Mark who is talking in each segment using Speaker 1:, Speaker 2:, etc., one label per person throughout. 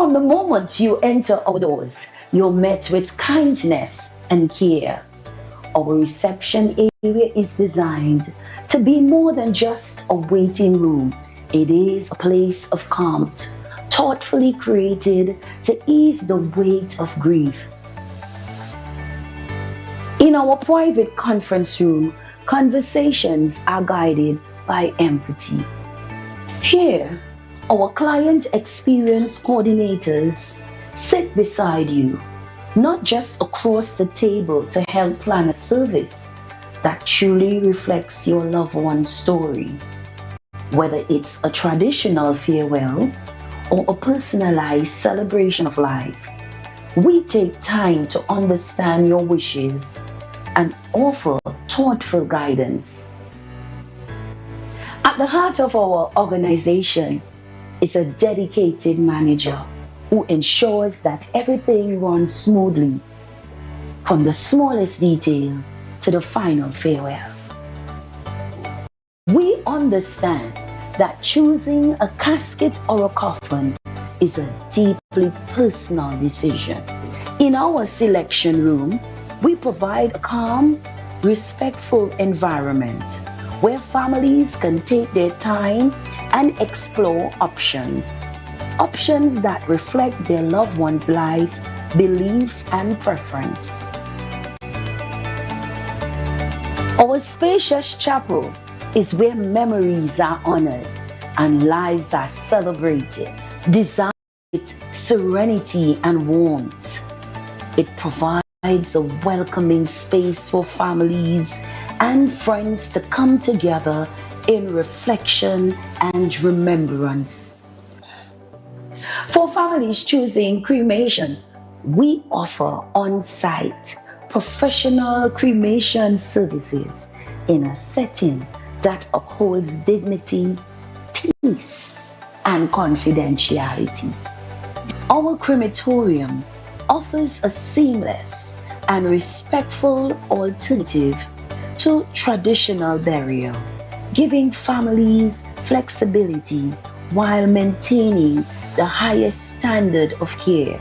Speaker 1: From the moment you enter our doors, you're met with kindness and care. Our reception area is designed to be more than just a waiting room. It is a place of calm, thoughtfully created to ease the weight of grief. In our private conference room, conversations are guided by empathy. Here, our client experience coordinators sit beside you, not just across the table, to help plan a service that truly reflects your loved one's story. Whether it's a traditional farewell or a personalized celebration of life, we take time to understand your wishes and offer thoughtful guidance. At the heart of our organization is a dedicated manager who ensures that everything runs smoothly, from the smallest detail to the final farewell. We understand that choosing a casket or a coffin is a deeply personal decision. In our selection room, we provide a calm, respectful environment where families can take their time and explore options that reflect their loved one's life, beliefs, and preference. Our spacious chapel is where memories are honored and lives are celebrated, designed with serenity and warmth. It provides a welcoming space for families and friends to come together in reflection and remembrance. For families choosing cremation, we offer on-site professional cremation services in a setting that upholds dignity, peace, and confidentiality. Our crematorium offers a seamless and respectful alternative to traditional burial, giving families flexibility while maintaining the highest standard of care.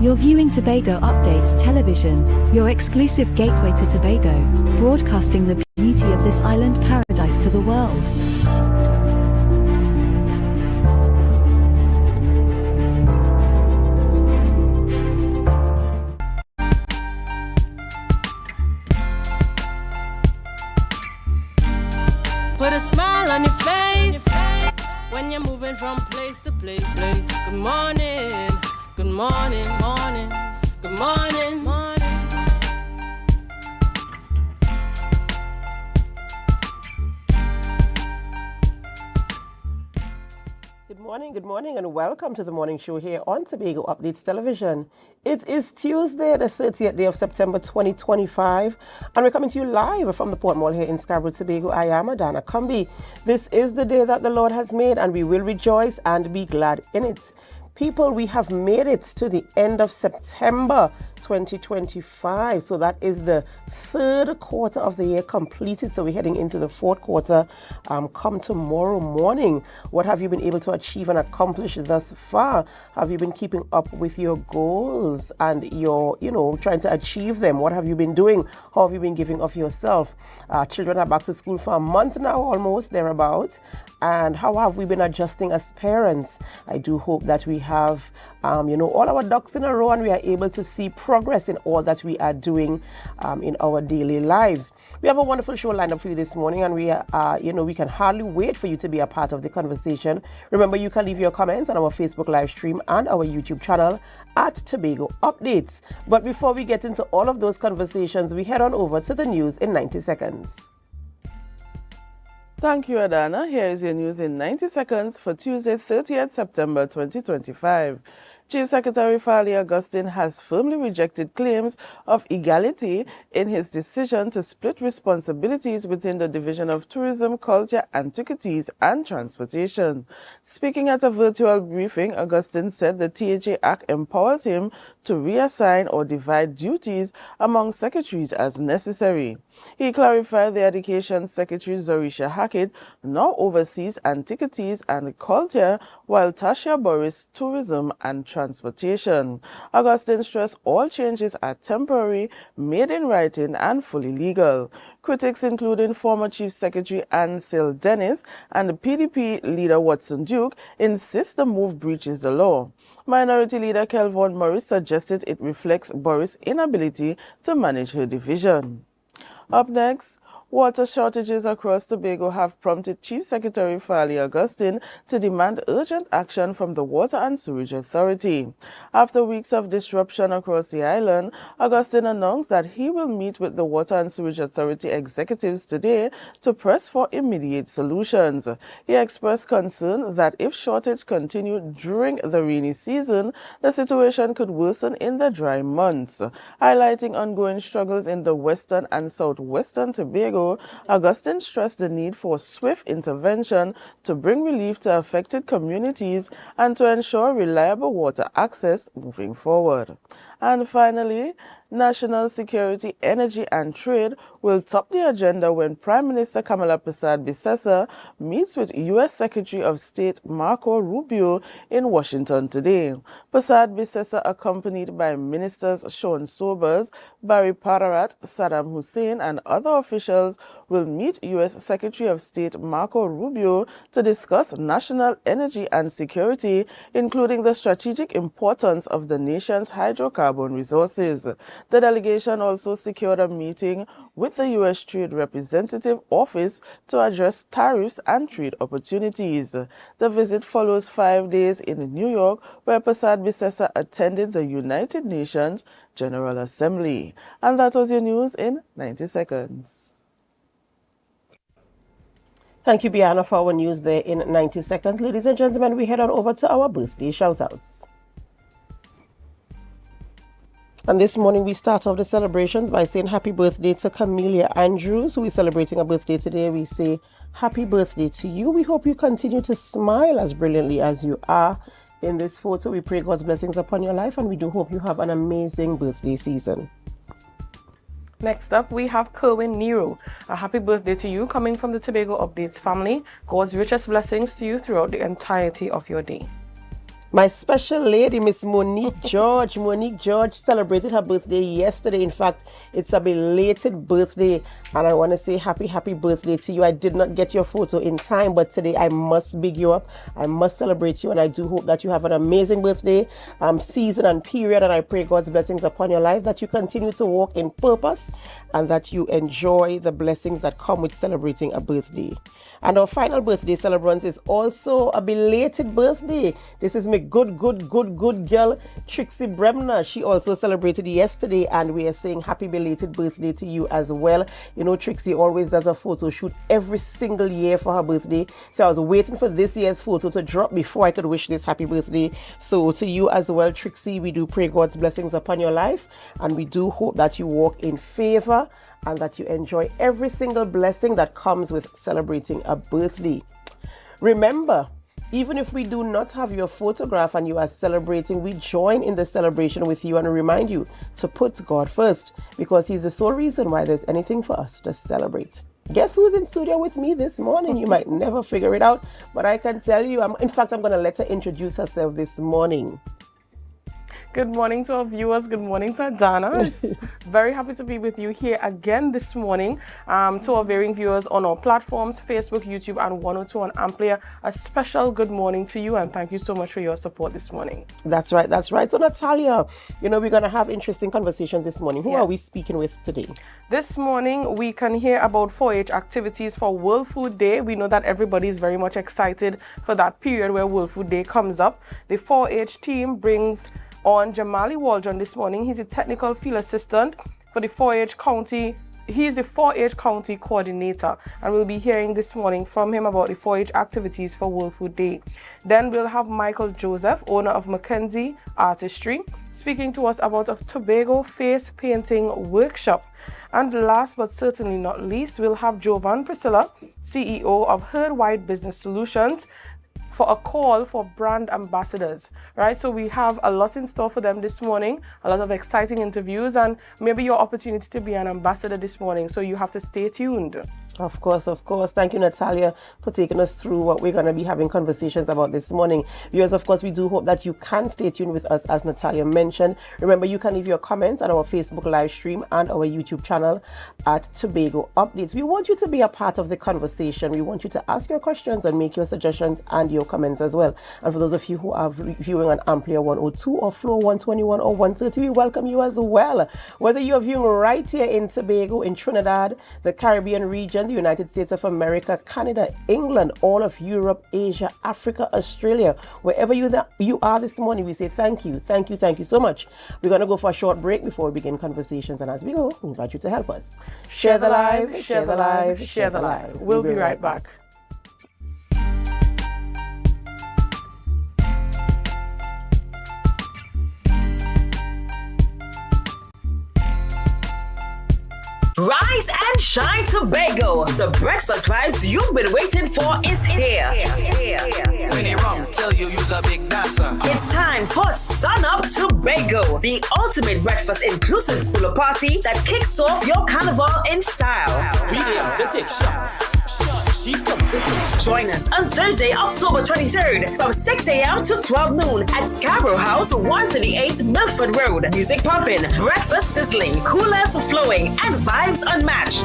Speaker 2: You're viewing Tobago Updates Television, your exclusive gateway to Tobago, broadcasting the beauty of this island paradise to the world.
Speaker 3: Put a smile on your face when you're moving from place to place. Good morning. Good morning, morning, good morning, morning.
Speaker 4: Good morning, and welcome to the morning show here on Tobago Updates Television. It is Tuesday, the 30th day of September 2025, and we're coming to you live from the Port Mall here in Scarborough, Tobago. I am Adana Kumbi. This is the day that the Lord has made, and we will rejoice and be glad in it. People, we have made it to the end of September 2025. So that is the third quarter of the year completed. So we're heading into the fourth quarter come tomorrow morning. What have you been able to achieve and accomplish thus far? Have you been keeping up with your goals and your, trying to achieve them? What have you been doing? How have you been giving of yourself? Children are back to school for a month now, almost thereabouts. And how have we been adjusting as parents? I do hope that we have, all our ducks in a row and we are able to see progress in all that we are doing in our daily lives. We have a wonderful show lined up for you this morning, and we are, we can hardly wait for you to be a part of the conversation. Remember, you can leave your comments on our Facebook live stream and our YouTube channel at Tobago Updates. But before we get into all of those conversations, we head on over to the news in 90 seconds.
Speaker 5: Thank you, Adana. Here is your news in 90 seconds for Tuesday, 30th September 2025. Chief Secretary Fali Augustine has firmly rejected claims of illegality in his decision to split responsibilities within the Division of Tourism, Culture, Antiquities and Transportation. Speaking at a virtual briefing, Augustine said the THA Act empowers him to reassign or divide duties among secretaries as necessary. He clarified the Education Secretary Zorisha Hackett now oversees Antiquities and Culture, while Tasha Boris Tourism and Transportation. Augustine stressed all changes are temporary, made in writing and fully legal. Critics, including former Chief Secretary Ansel Dennis and the PDP leader Watson Duke, insist the move breaches the law. Minority Leader Kelvon Morris suggested it reflects Boris' inability to manage her division. Up next, water shortages across Tobago have prompted Chief Secretary Fali Augustine to demand urgent action from the Water and Sewerage Authority. After weeks of disruption across the island, Augustine announced that he will meet with the Water and Sewerage Authority executives today to press for immediate solutions. He expressed concern that if shortage continued during the rainy season, the situation could worsen in the dry months. Highlighting ongoing struggles in the western and southwestern Tobago, Augustine stressed the need for swift intervention to bring relief to affected communities and to ensure reliable water access moving forward. And finally, national security, energy and trade will top the agenda when Prime Minister Kamala Persad-Bissessar meets with U.S. Secretary of State Marco Rubio in Washington today. Persad-Bissessar, accompanied by Ministers Sean Sobers, Barry Pararat, Saddam Hussein and other officials, will meet U.S. Secretary of State Marco Rubio to discuss national energy and security, including the strategic importance of the nation's hydrocarbon resources. The delegation also secured a meeting with the U.S. Trade Representative Office to address tariffs and trade opportunities. The visit follows 5 days in New York, where Persad-Bissessar attended the United Nations General Assembly. And that was your news in 90 seconds.
Speaker 4: Thank you, Biana, for our news there in 90 seconds. Ladies and gentlemen, we head on over to our birthday shout-outs. And this morning we start off the celebrations by saying happy birthday to Camelia Andrews, who is celebrating a birthday today. We say happy birthday to you. We hope you continue to smile as brilliantly as you are in this photo. We pray God's blessings upon your life, and we do hope you have an amazing birthday season.
Speaker 6: Next up, we have Kerwin Nero. A happy birthday to you, coming from the Tobago Updates family. God's richest blessings to you throughout the entirety of your day.
Speaker 4: My special lady, Miss Monique George. Monique George celebrated her birthday yesterday. In fact, it's a belated birthday, and I want to say happy birthday to you. I did not get your photo in time, but today I must big you up. I must celebrate you, and I do hope that you have an amazing birthday season and period, and I pray God's blessings upon your life, that you continue to walk in purpose, and that you enjoy the blessings that come with celebrating a birthday. And our final birthday celebrant is also a belated birthday. This is my good girl, Trixie Bremner. She also celebrated yesterday, and we are saying happy belated birthday to you as well. You know, Trixie always does a photo shoot every single year for her birthday. So I was waiting for this year's photo to drop before I could wish this happy birthday. So to you as well, Trixie, we do pray God's blessings upon your life, and we do hope that you walk in favor and that you enjoy every single blessing that comes with celebrating a birthday. Remember, even if we do not have your photograph and you are celebrating, we join in the celebration with you and remind you to put God first, because He's the sole reason why there's anything for us to celebrate. Guess who's in studio with me this morning? You might never figure it out, but I can tell you, I'm going to let her introduce herself this morning.
Speaker 6: Good morning to our viewers. Good morning to Dana. Very happy to be with you here again this morning. To our varying viewers on our platforms, Facebook, YouTube, and 102 on AMPLIA, a special good morning to you, and thank you so much for your support this morning.
Speaker 4: That's right. So Natalia, you know, we're going to have interesting conversations this morning. Who are we speaking with today?
Speaker 6: This morning, we can hear about 4-H activities for World Food Day. We know that everybody is very much excited for that period where World Food Day comes up. The 4-H team brings on Jamali Waldron this morning. He's a technical field assistant for the 4-H County He's the 4-H County Coordinator, and we'll be hearing this morning from him about the 4-H activities for World Food Day. Then we'll have Michael Joseph, owner of Mackenzie Artistry, speaking to us about a Tobago face painting workshop. And last but certainly not least, we'll have Jovan Priscilla, CEO of Herd Wide Business Solutions, for a call for brand ambassadors, right? So we have a lot in store for them this morning, a lot of exciting interviews, and maybe your opportunity to be an ambassador this morning. So you have to stay tuned.
Speaker 4: Of course. Thank you, Natalia, for taking us through what we're going to be having conversations about this morning. Viewers, of course, we do hope that you can stay tuned with us, as Natalia mentioned. Remember, you can leave your comments on our Facebook live stream and our YouTube channel at Tobago Updates. We want you to be a part of the conversation. We want you to ask your questions and make your suggestions and your comments as well. And for those of you who are viewing on AMPLIA 102 or Floor 121 or 130, we welcome you as well. Whether you are viewing right here in Tobago, in Trinidad, the Caribbean region, the United States of America, Canada, England, all of Europe, Asia, Africa, Australia, wherever you are this morning, we say thank you so much. We're going to go for a short break before we begin conversations, and as we go, we invite you to help us. Share the live, share the live, share the live.
Speaker 6: We'll be right back.
Speaker 7: Rise and shine, Tobago. The breakfast vibes you've been waiting for is here.
Speaker 8: When you wrong, tell you you's a big dancer.
Speaker 7: It's time for Sun Up Tobago, the ultimate breakfast inclusive cooler party that kicks off your carnival in style.
Speaker 8: We here to take shots. She come to take shots.
Speaker 7: Join us on Thursday, October 23rd from 6 a.m. to 12 noon at Scarborough House, 138 Milford Road. Music pumping, breakfast sizzling, coolers flowing, and vibes unmatched.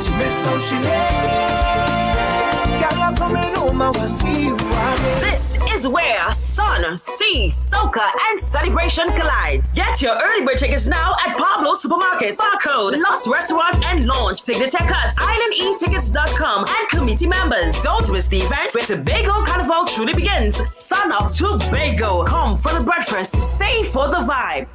Speaker 7: This is where sun, sea, soca, and celebration collides. Get your early bird tickets now at Pablo Supermarket, Barcode, Lost Restaurant and Lounge, Signature Cuts, IslandEtickets.com, and committee members. Don't miss the event where Tobago Carnival truly begins. Sun Up Tobago. Come for the breakfast, stay for the vibe.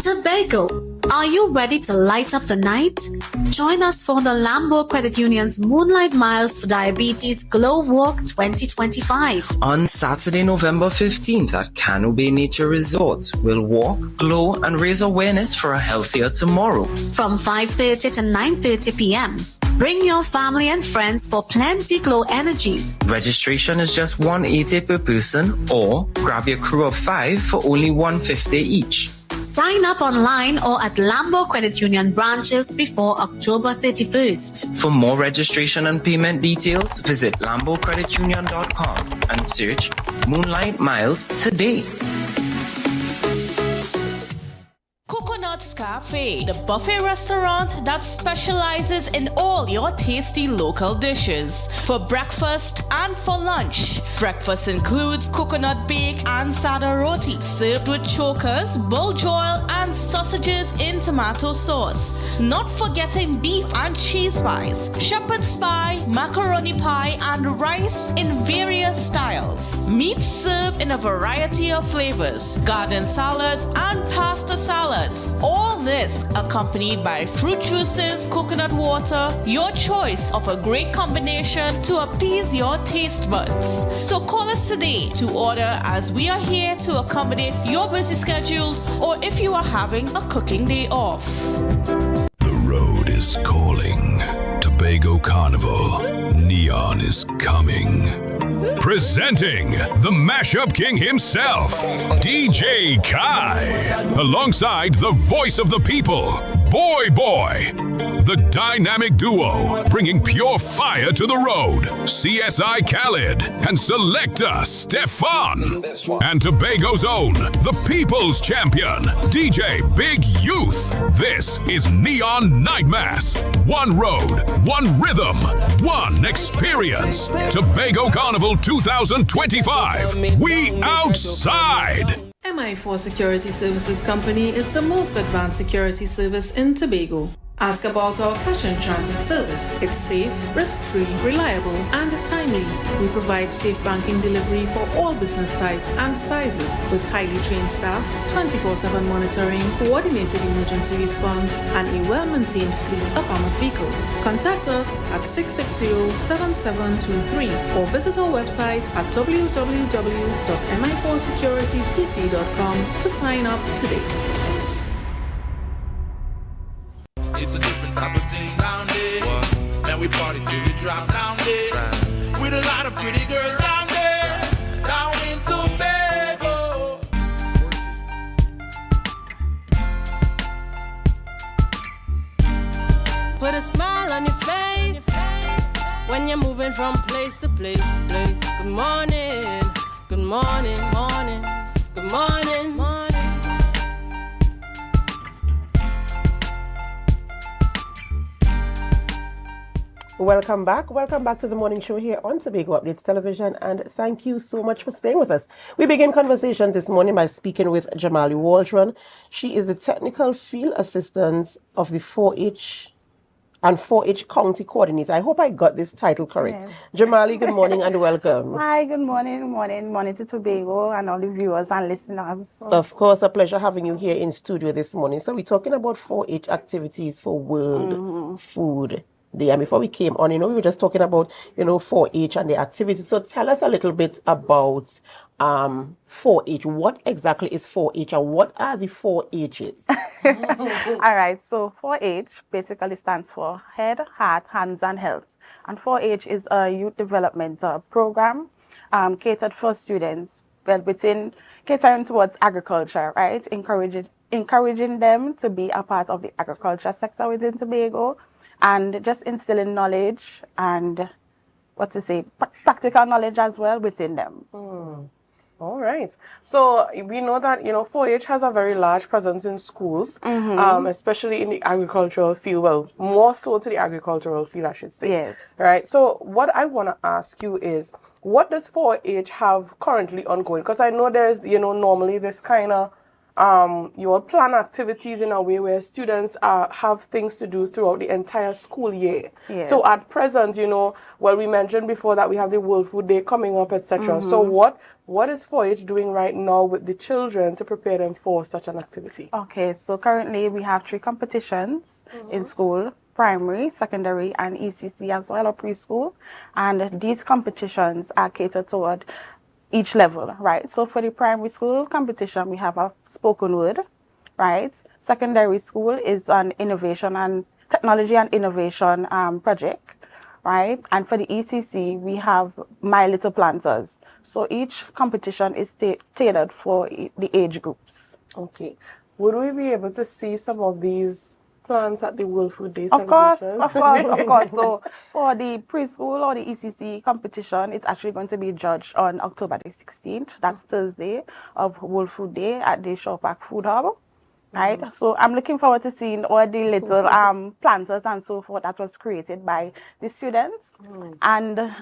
Speaker 9: Tobago, are you ready to light up the night? Join us for the Lambo Credit Union's Moonlight Miles for Diabetes Glow Walk 2025.
Speaker 10: On Saturday, November 15th at Cano Bay Nature Resort, we'll walk, glow, and raise awareness for a healthier tomorrow.
Speaker 9: From 5:30 to 9:30 p.m. Bring your family and friends for plenty glow energy.
Speaker 10: Registration is just $180 per person, or grab your crew of 5 for only $150 each.
Speaker 9: Sign up online or at Lambo Credit Union branches before October 31st.
Speaker 10: For more registration and payment details, visit lambocreditunion.com and search Moonlight Miles today.
Speaker 3: Coconut's Cafe, the buffet restaurant that specializes in all your tasty local dishes for breakfast and for lunch. Breakfast includes coconut bake and sada roti, served with chokers, bull joil, and sausages in tomato sauce. Not forgetting beef and cheese pies, shepherd's pie, macaroni pie, and rice in various styles. Meat served in a variety of flavors, garden salads, and pasta salads. All this accompanied by fruit juices, coconut water, your choice of a great combination to appease your taste buds. So call us today to order, as we are here to accommodate your busy schedules, or if you are having a cooking day off.
Speaker 11: The road is calling. Tobago Carnival. Neon is coming. Presenting the Mashup King himself, DJ Kai, alongside the voice of the people, Boy Boy. The dynamic duo bringing pure fire to the road, CSI Khaled and Selecta Stefan. And Tobago's own, the people's champion, DJ Big Youth. This is Neon Night Mass. One road, one rhythm, one experience. Tobago Carnival 2025. We outside.
Speaker 12: MI4 Security Services Company is the most advanced security service in Tobago. Ask about our cash and transit service. It's safe, risk-free, reliable, and timely. We provide safe banking delivery for all business types and sizes with highly trained staff, 24/7 monitoring, coordinated emergency response, and a well-maintained fleet of armored vehicles. Contact us at 660-7723 or visit our website at www.mi4securitytt.com to sign up today.
Speaker 8: It's a different type of thing down there. And we party till we drop down there. With a lot of pretty girls down there. Down in Tobago.
Speaker 13: Put a smile on your face when you're moving from place to place. Good morning, good morning, morning, good morning, morning.
Speaker 4: Welcome back to the morning show here on Tobago Updates Television, and thank you so much for staying with us. We begin conversations this morning by speaking with Jamali Waldron. She is the technical field assistant of the 4-H and 4-H County Coordinator. I hope I got this title correct. Yes. Jamali, good morning and welcome.
Speaker 14: Hi, good morning, morning to Tobago and all the viewers and listeners.
Speaker 4: Of course, a pleasure having you here in studio this morning. So we're talking about 4-H activities for World Food Day. And before we came on, we were just talking about, 4-H and the activities. So tell us a little bit about 4-H. What exactly is 4-H and what are the 4-H's?
Speaker 14: All right, so 4-H basically stands for Head, Heart, Hands and Health. And 4-H is a youth development program catered for students, catering towards agriculture, right? Encouraging them to be a part of the agriculture sector within Tobago, and just instilling knowledge and practical knowledge as well within them.
Speaker 6: All right. So we know that, 4-H has a very large presence in schools, especially in the agricultural field. Well, more so to the agricultural field, I should say.
Speaker 14: Yes.
Speaker 6: Right. So what I want to ask you is, what does 4-H have currently ongoing? Because I know there's, normally this kind of you all plan activities in a way where students have things to do throughout the entire school year.
Speaker 14: Yes.
Speaker 6: So at present, we mentioned before that we have the World Food Day coming up, etc. So what is 4-H doing right now with the children to prepare them for such an activity?
Speaker 14: Okay, so currently we have 3 competitions in school: primary, secondary, and ECC as well, or preschool. And these competitions are catered toward each level, right? So for the primary school competition, we have a spoken word, right? Secondary school is an innovation and technology and innovation project, right? And for the ECC, we have My Little Planters. So each competition is tailored for the age groups.
Speaker 6: Okay. Would we be able to see some of these plans at the World Food Day
Speaker 14: Of course.
Speaker 6: celebrations?
Speaker 14: So for the preschool or the ECC competition, it's actually going to be judged on October the 16th. That's Thursday of World Food Day at the Shaw Park Food Hub. Right? So I'm looking forward to seeing all the little planters and so forth that was created by the students and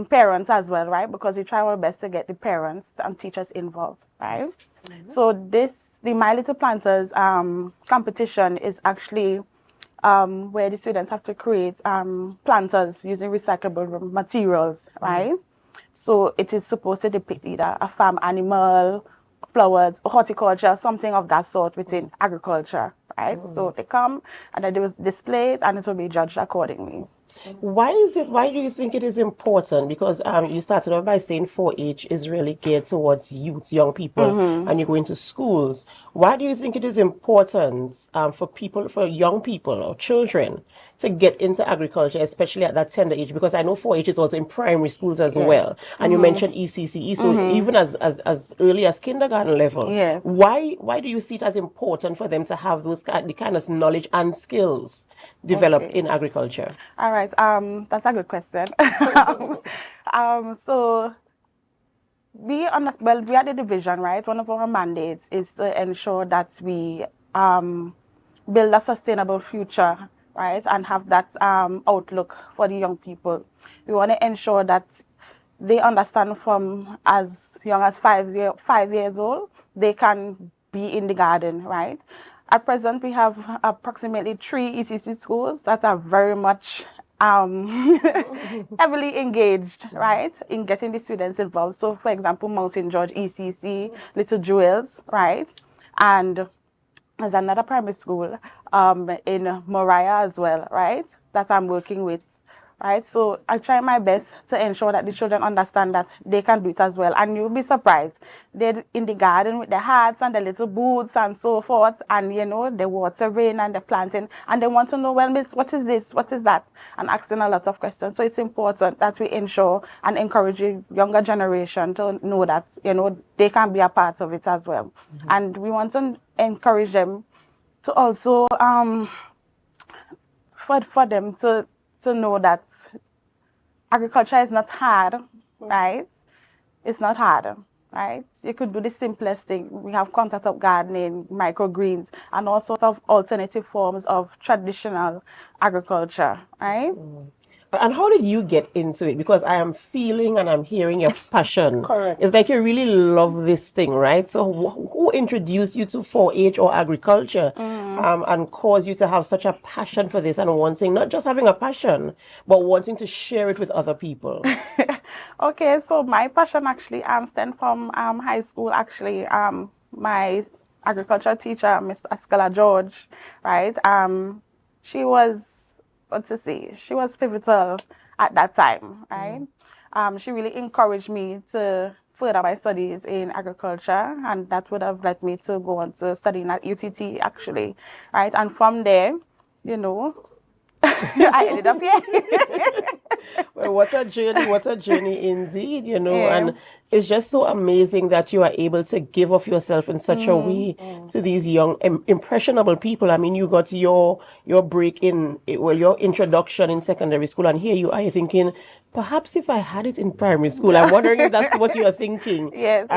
Speaker 14: parents as well, right? Because we try our best to get the parents and teachers involved, right? So the My Little Planters competition is actually where the students have to create planters using recyclable materials, right? So it is supposed to depict either a farm animal, flowers, horticulture, something of that sort within agriculture, right? So they come and then they will display it and it will be judged accordingly.
Speaker 4: Why do you think it is important? Because you started off by saying 4-H is really geared towards youth, young people, and you go into schools. Why do you think it is important for young people or children to get into agriculture, especially at that tender age? Because I know 4-H is also in primary schools as well. And you mentioned ECCE, so even as early as kindergarten level.
Speaker 14: Yeah.
Speaker 4: Why do you see it as important for them to have the kind of knowledge and skills developed in agriculture?
Speaker 14: All right. That's a good question. So we are the division, right? One of our mandates is to ensure that we build a sustainable future, right? And have that outlook for the young people. We want to ensure that they understand from as young as 5 years old, they can be in the garden, right? At present, we have approximately 3 ECC schools that are very much heavily engaged, right, in getting the students involved. So, for example, Mountain George ECC, Little Jewels, right, and there's another primary school in Moriah as well, right, that I'm working with. Right, so I try my best to ensure that the children understand that they can do it as well. And you'll be surprised. They're in the garden with their hats and their little boots and so forth. And, you know, they're watering and they're planting. And they want to know, well, miss, what is this? What is that? And asking a lot of questions. So it's important that we ensure and encourage the younger generation to know that, you know, they can be a part of it as well. Mm-hmm. And we want to encourage them to also, for them to know that agriculture is not hard, right? It's not hard, right? You could do the simplest thing. We have countertop gardening, microgreens, and all sorts of alternative forms of traditional agriculture, right?
Speaker 4: And how did you get into it? Because I am feeling and I'm hearing your passion.
Speaker 14: Correct.
Speaker 4: It's like you really love this thing, right? So who introduced you to 4-H or agriculture and caused you to have such a passion for this and wanting, not just having a passion, but wanting to share it with other people?
Speaker 14: Okay, so my passion actually stemmed from high school, actually. My agriculture teacher, Miss Ascala George, right? She was, she was pivotal at that time, right? She really encouraged me to further my studies in agriculture, and that would have led me to go on to studying at UTT, actually, right? And from there, you know, I ended up here.
Speaker 4: Well, what a journey indeed, you know, and it's just so amazing that you are able to give of yourself in such a way to these young, impressionable people. I mean, you got your break in, well, your introduction in secondary school, and here you are thinking, perhaps if I had it in primary school. I'm wondering if that's what you are thinking.
Speaker 14: Yes.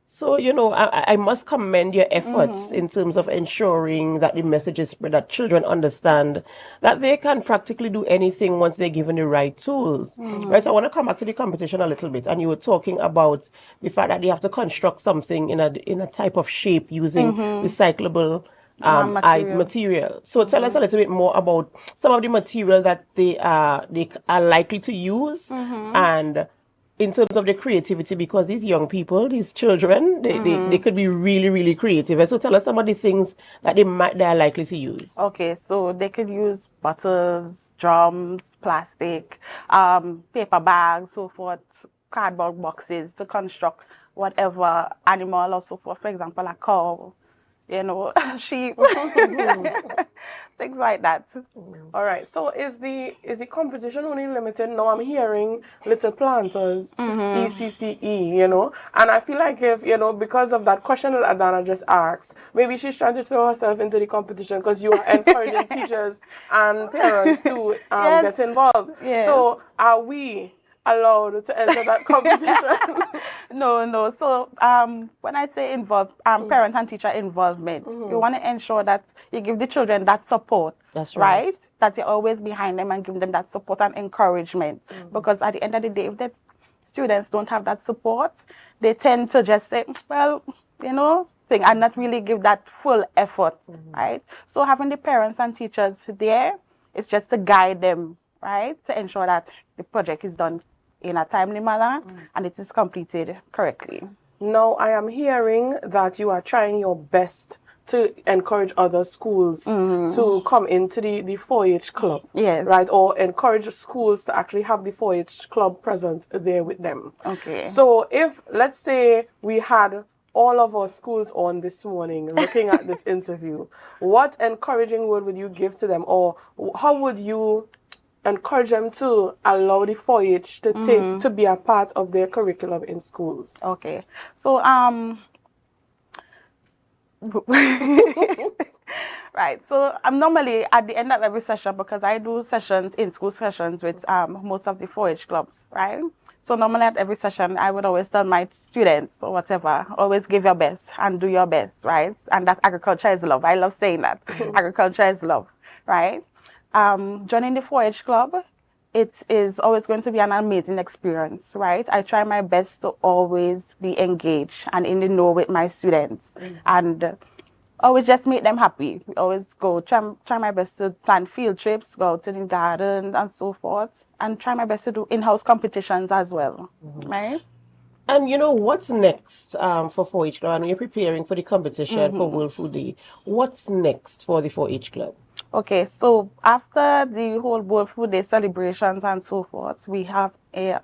Speaker 4: So, you know, I must commend your efforts in terms of ensuring that the message is spread, that children understand that they can practically do anything once they're given the right tools. Right, so I want to come back to the competition a little bit. And you were talking about the fact that they have to construct something in a type of shape using recyclable material. So tell us a little bit more about some of the material that they are likely to use and in terms of the creativity, because these young people, these children, they could be really, really creative. And so tell us some of the things that they are likely to use.
Speaker 14: Okay, so they could use bottles, drums, plastic, paper bags, so forth, cardboard boxes to construct whatever animal or so forth. For example, a cow, you know, sheep, things like that.
Speaker 6: All right. So is the competition only limited? Now I'm hearing little planters, ECCE, you know, and I feel like if, you know, because of that question that Adana just asked, maybe she's trying to throw herself into the competition because you are encouraging teachers and parents to get involved.
Speaker 14: Yes.
Speaker 6: So are we allowed to enter that competition?
Speaker 14: No. So when I say parent and teacher involvement, you want to ensure that you give the children that support.
Speaker 4: That's right.
Speaker 14: That you're always behind them and give them that support and encouragement. Because at the end of the day, if the students don't have that support, they tend to just say, well, you know, and not really give that full effort, right? So having the parents and teachers there is just to guide them, right, to ensure that the project is done in a timely manner and it is completed correctly.
Speaker 6: Now, I am hearing that you are trying your best to encourage other schools to come into the 4-H club, right? Or encourage schools to actually have the 4-H club present there with them.
Speaker 14: Okay.
Speaker 6: So if, let's say, we had all of our schools on this morning looking at this interview, what encouraging word would you give to them, or how would you encourage them to allow the 4-H to be a part of their curriculum in schools?
Speaker 14: Okay, so right. So I'm normally at the end of every session, because I do sessions in school sessions with most of the 4-H clubs, right? So normally at every session, I would always tell my students or whatever, always give your best and do your best, right? And that agriculture is love. I love saying that. Agriculture is love, right? Joining the 4-H club, it is always going to be an amazing experience, right? I try my best to always be engaged and in the know with my students. And always just make them happy. We always go try my best to plan field trips, go out to the garden and so forth, and try my best to do in-house competitions as well, right?
Speaker 4: And you know what's next for 4-H Club? I know you're preparing for the competition for World Food Day. What's next for the 4-H Club?
Speaker 14: Okay, so after the whole World Food Day celebrations and so forth, we have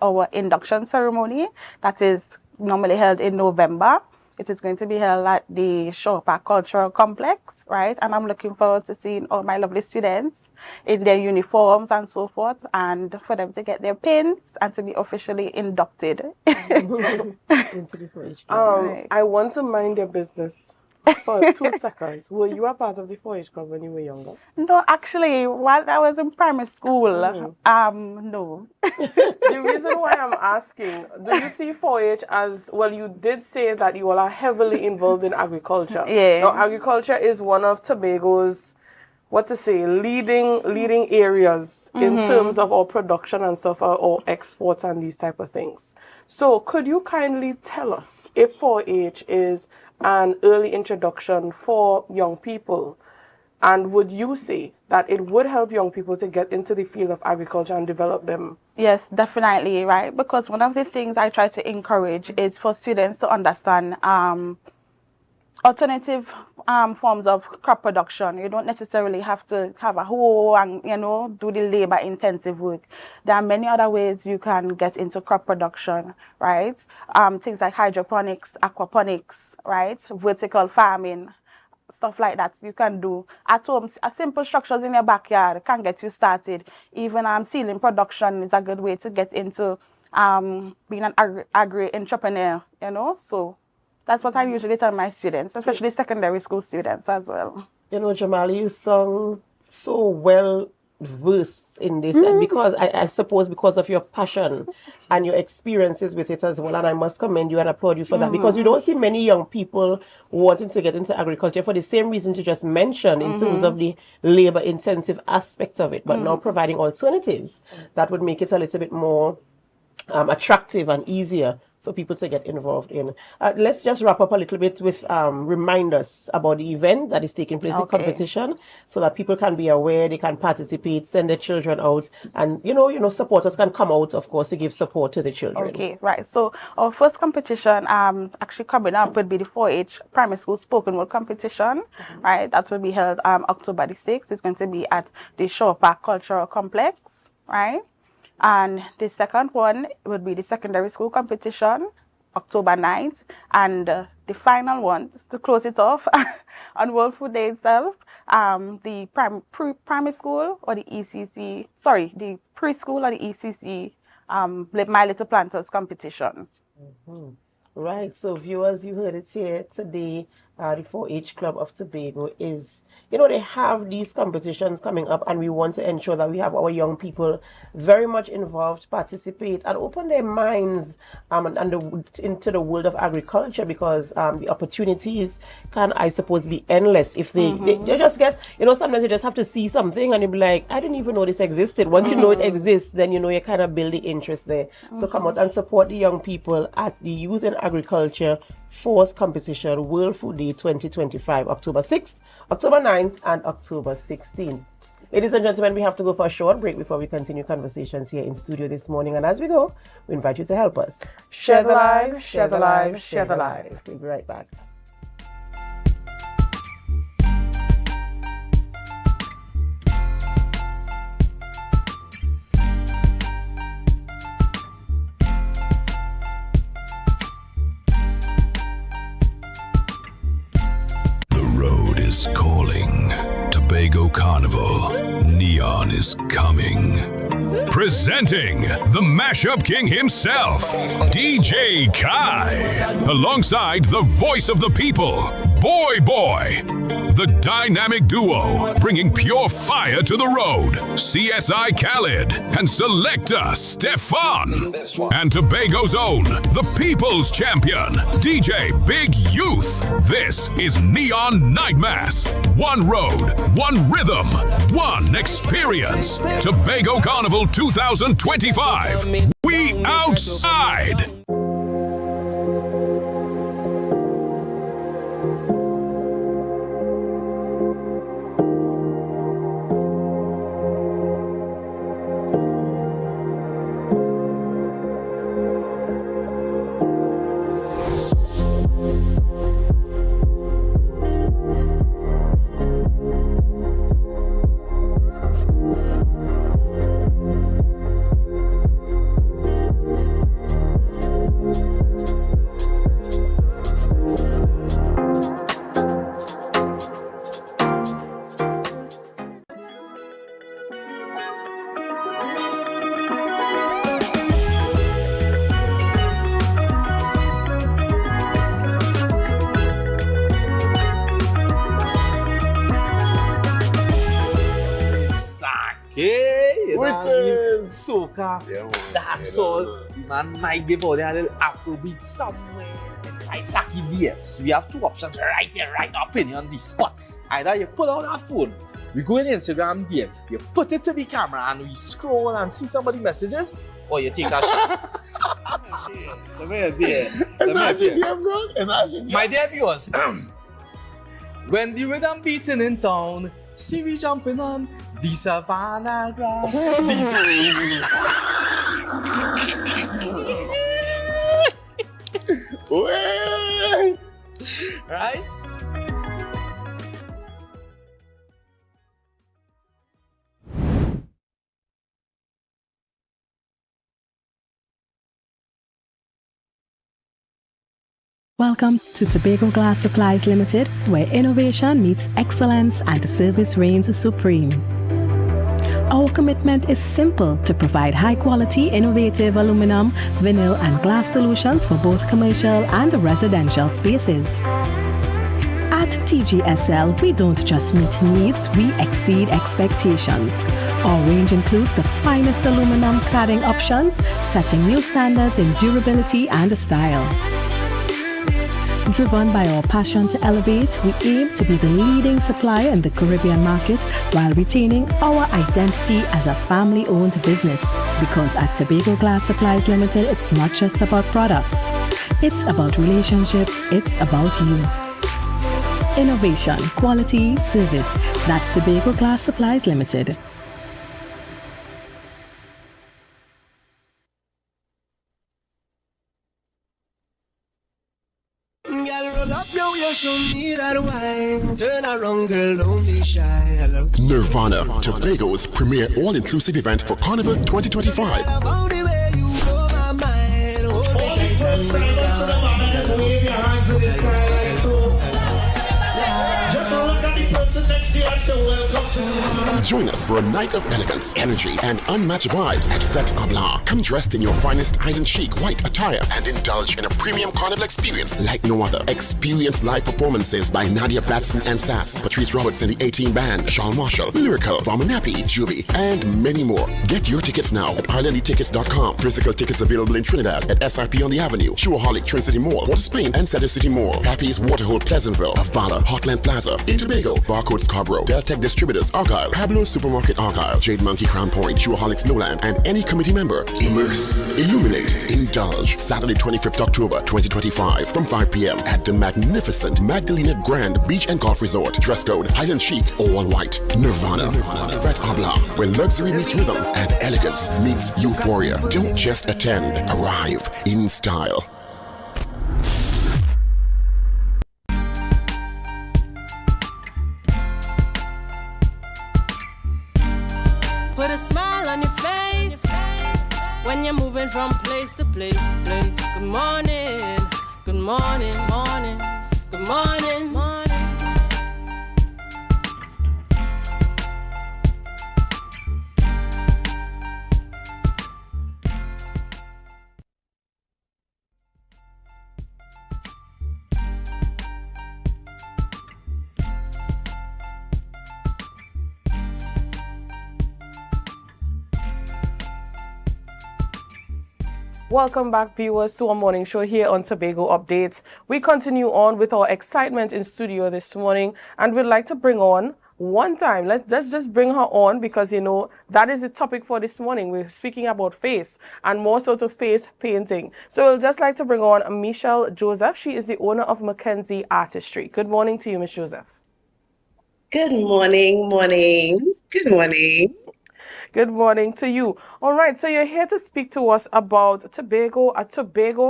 Speaker 14: our induction ceremony that is normally held in November. It is going to be held at the Shore Park Cultural Complex, right? And I'm looking forward to seeing all my lovely students in their uniforms and so forth, and for them to get their pins and to be officially inducted.
Speaker 4: Into the 4-H Club.
Speaker 14: Right.
Speaker 6: I want to mind your business for 2 seconds. Were you a part of the 4-H Club when you were younger?
Speaker 14: No, actually, while I was in primary school, no.
Speaker 6: The reason why I'm asking, do you see 4-H as, well, you did say that you all are heavily involved in agriculture.
Speaker 14: Yeah.
Speaker 6: Now, agriculture is one of Tobago's, leading areas in terms of our production and stuff, or exports and these type of things. So could you kindly tell us if 4-H is an early introduction for young people? And would you say that it would help young people to get into the field of agriculture and develop them?
Speaker 14: Yes, definitely, right? Because one of the things I try to encourage is for students to understand alternative forms of crop production. You don't necessarily have to have a hoe and, do the labor-intensive work. There are many other ways you can get into crop production, right? Things like hydroponics, aquaponics, right? Vertical farming, stuff like that you can do at home. Simple structures in your backyard can get you started. Even ceiling production is a good way to get into being an agri-entrepreneur, So that's what I usually tell my students, especially secondary school students as well.
Speaker 4: Jamal, you sound so well versed in this, and because I suppose because of your passion and your experiences with it as well, and I must commend you and applaud you for that, because you don't see many young people wanting to get into agriculture for the same reasons you just mentioned in terms of the labor intensive aspect of it, but now providing alternatives that would make it a little bit more attractive and easier for people to get involved in. Let's just wrap up a little bit with remind us about the event that is taking place, the competition, so that people can be aware, they can participate, send their children out, and supporters can come out, of course, to give support to the children.
Speaker 14: Okay, right. So our first competition actually coming up would be the 4-H primary school spoken word competition, right? That will be held October the 6th. It's going to be at the Shore Park Cultural Complex, right? And the second one would be the secondary school competition, October 9th. And the final one, to close it off, on World Food Day itself, the primary school or the ECC, the preschool or the ECC, My Little Planters competition.
Speaker 4: Right, so viewers, you heard it here today. The 4-H Club of Tobago is, they have these competitions coming up, and we want to ensure that we have our young people very much involved, participate, and open their minds into the world of agriculture, because the opportunities can, I suppose, be endless if they just get, sometimes you just have to see something and you'll be like, I didn't even know this existed. Once you know it exists, then you kind of build the interest there. So come out and support the young people at the Youth in Agriculture 4th Competition World Food Day 2025, October 6th, October 9th, and October 16th. Ladies and gentlemen, we have to go for a short break before we continue conversations here in studio this morning. And as we go, we invite you to help us.
Speaker 6: Share the live, share the live, share the live.
Speaker 4: We'll be right back.
Speaker 11: Calling. Tobago Carnival. Neon is coming. Presenting the Mashup King himself, DJ Kai, alongside the voice of the people, Boy Boy. The dynamic duo bringing pure fire to the road, CSI Khaled and Selecta Stefan. And Tobago's own, the people's champion, DJ Big Youth. This is Neon Night Mass. One road, one rhythm, one experience. Tobago Carnival 2025. We outside.
Speaker 15: soca, dancehall. The man might give out a little Afrobeat somewhere inside Saki DMs. We have two options right here, right now, opinion on the spot. Either you pull out that phone, we go in Instagram DM, you put it to the camera and we scroll and see somebody messages, or you take a shot. My dear viewers, when the rhythm beating in town, see we jumping on the savannah ground. Right?
Speaker 16: Welcome to Tobago Glass Supplies Limited, where innovation meets excellence and service reigns supreme. Our commitment is simple: to provide high-quality, innovative aluminum, vinyl, and glass solutions for both commercial and residential spaces. At TGSL, we don't just meet needs, we exceed expectations. Our range includes the finest aluminum cladding options, setting new standards in durability and style. Driven by our passion to elevate, we aim to be the leading supplier in the Caribbean market while retaining our identity as a family-owned business. Because at Tobago Glass Supplies Limited, it's not just about products. It's about relationships, it's about you. Innovation, quality, service. That's Tobago Glass Supplies Limited.
Speaker 17: Nirvana, Tobago's premier all-inclusive event for Carnival 2025. Join us for a night of elegance, energy, and unmatched vibes at Fête AMPLIA. Come dressed in your finest island chic white attire and indulge in a premium carnival experience like no other. Experience live performances by Nadia Batson and Sass, Patrice Roberts and the 18 Band, Sean Marshall, Lyrical, Vamanapi, Juby, and many more. Get your tickets now at islandlytickets.com. Physical tickets available in Trinidad at SRP on the Avenue, Showaholic, Trin City Mall, Port of Spain, and Cedar City Mall. Happy's Waterhole, Pleasantville, Avala, Hotland Plaza, in Tobago, Barcode Scarborough, Deltec Distributors, Argyle, Pablo Supermarket Argyle, Jade Monkey Crown Point, Showaholics Lowland, and any committee member. Immerse, illuminate, indulge. Saturday 25th October 2025 from 5 p.m. at the magnificent Magdalena Grand Beach and Golf Resort. Dress code Island Chic, all white. Nirvana. Fête AMPLIA, where luxury meets rhythm and elegance meets euphoria. Don't just attend, arrive in style.
Speaker 13: Put a smile on your face when you're moving from place to place. Good morning, good morning, morning, good morning, morning.
Speaker 6: Welcome back, viewers, to our morning show here on Tobago Updates. We continue on with our excitement in studio this morning, and we'd like to bring on one time. Let's just bring her on because, you know, that is the topic for this morning. We're speaking about face and more so to face painting. So we'll just like to bring on Michelle Joseph. She is the owner of Mackenzie Artistry. Good morning to you, Miss Joseph.
Speaker 18: Good morning, morning. Good morning.
Speaker 6: Good morning to you. All right, so you're here to speak to us about a Tobago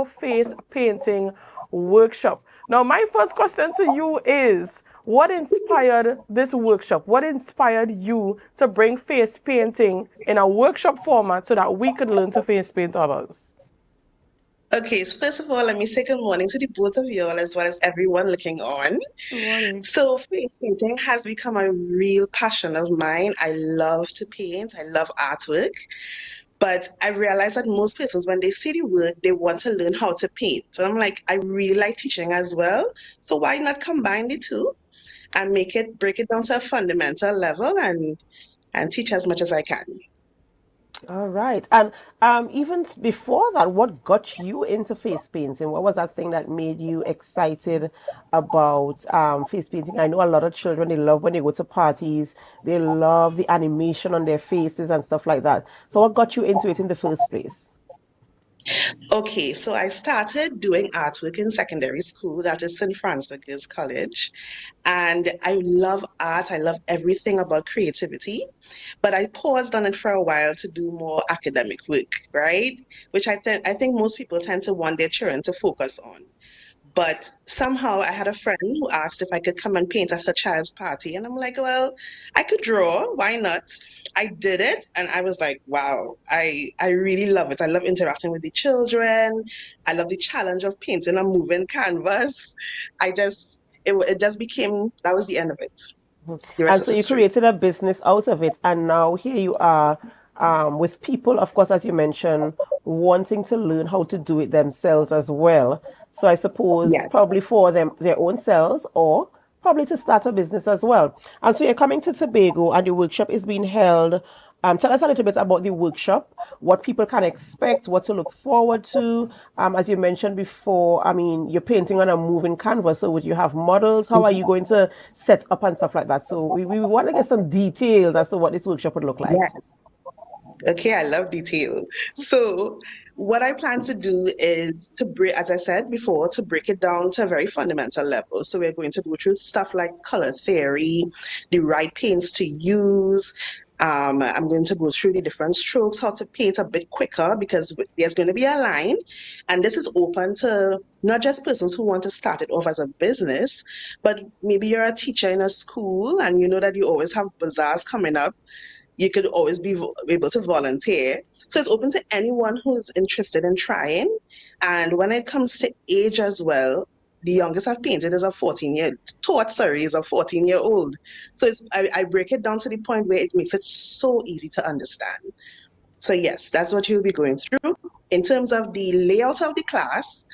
Speaker 6: face painting workshop. Now, my first question to you is, what inspired this workshop? What inspired you to bring face painting in a workshop format so that we could learn to face paint others?
Speaker 18: Okay, so first of all, let me say good morning to the both of you all as well as everyone looking on.
Speaker 6: Good morning.
Speaker 18: So face painting has become a real passion of mine. I love to paint. I love artwork. But I realized that most persons, when they see the work, they want to learn how to paint. So I'm like, I really like teaching as well. So why not combine the two and break it down to a fundamental level and teach as much as I can.
Speaker 4: All right. And even before that, what got you into face painting? What was that thing that made you excited about face painting? I know a lot of children, they love when they go to parties, they love the animation on their faces and stuff like that. So what got you into it in the first place?
Speaker 18: Okay, so I started doing artwork in secondary school, that is St. Francis Girls College. And I love art, I love everything about creativity. But I paused on it for a while to do more academic work, right? Which I think most people tend to want their children to focus on. But somehow I had a friend who asked if I could come and paint at her child's party. And I'm like, well, I could draw. Why not? I did it. And I was like, wow, I really love it. I love interacting with the children. I love the challenge of painting a moving canvas. It just became, that was the end of it. The rest
Speaker 4: And
Speaker 18: is
Speaker 4: so you
Speaker 18: history.
Speaker 4: created a business out of it, and now here you are with people, of course, as you mentioned, wanting to learn how to do it themselves as well. So I suppose
Speaker 18: Yes.
Speaker 4: probably for them their own selves or probably to start a business as well. And so you're coming to Tobago, and the workshop is being held. Tell us a little bit about the workshop, what people can expect, what to look forward to. As you mentioned before, I mean, you're painting on a moving canvas, so would you have models? How are you going to set up and stuff like that? So we want to get some details as to what this workshop would look like.
Speaker 18: Yes. Okay, I love detail. So, what I plan to do is to break, as I said before, to break it down to a very fundamental level. So, we're going to go through stuff like color theory, the right paints to use. I'm going to go through the different strokes, how to paint a bit quicker because there's going to be a line. And this is open to not just persons who want to start it off as a business, but maybe you're a teacher in a school and you know that you always have bazaars coming up. You could always be able to volunteer. So it's open to anyone who's interested in trying. And when it comes to age as well, the youngest I've painted is a is a 14-year-old. So I break it down to the point where it makes it so easy to understand. So yes, that's what you'll be going through. In terms of the layout of the class,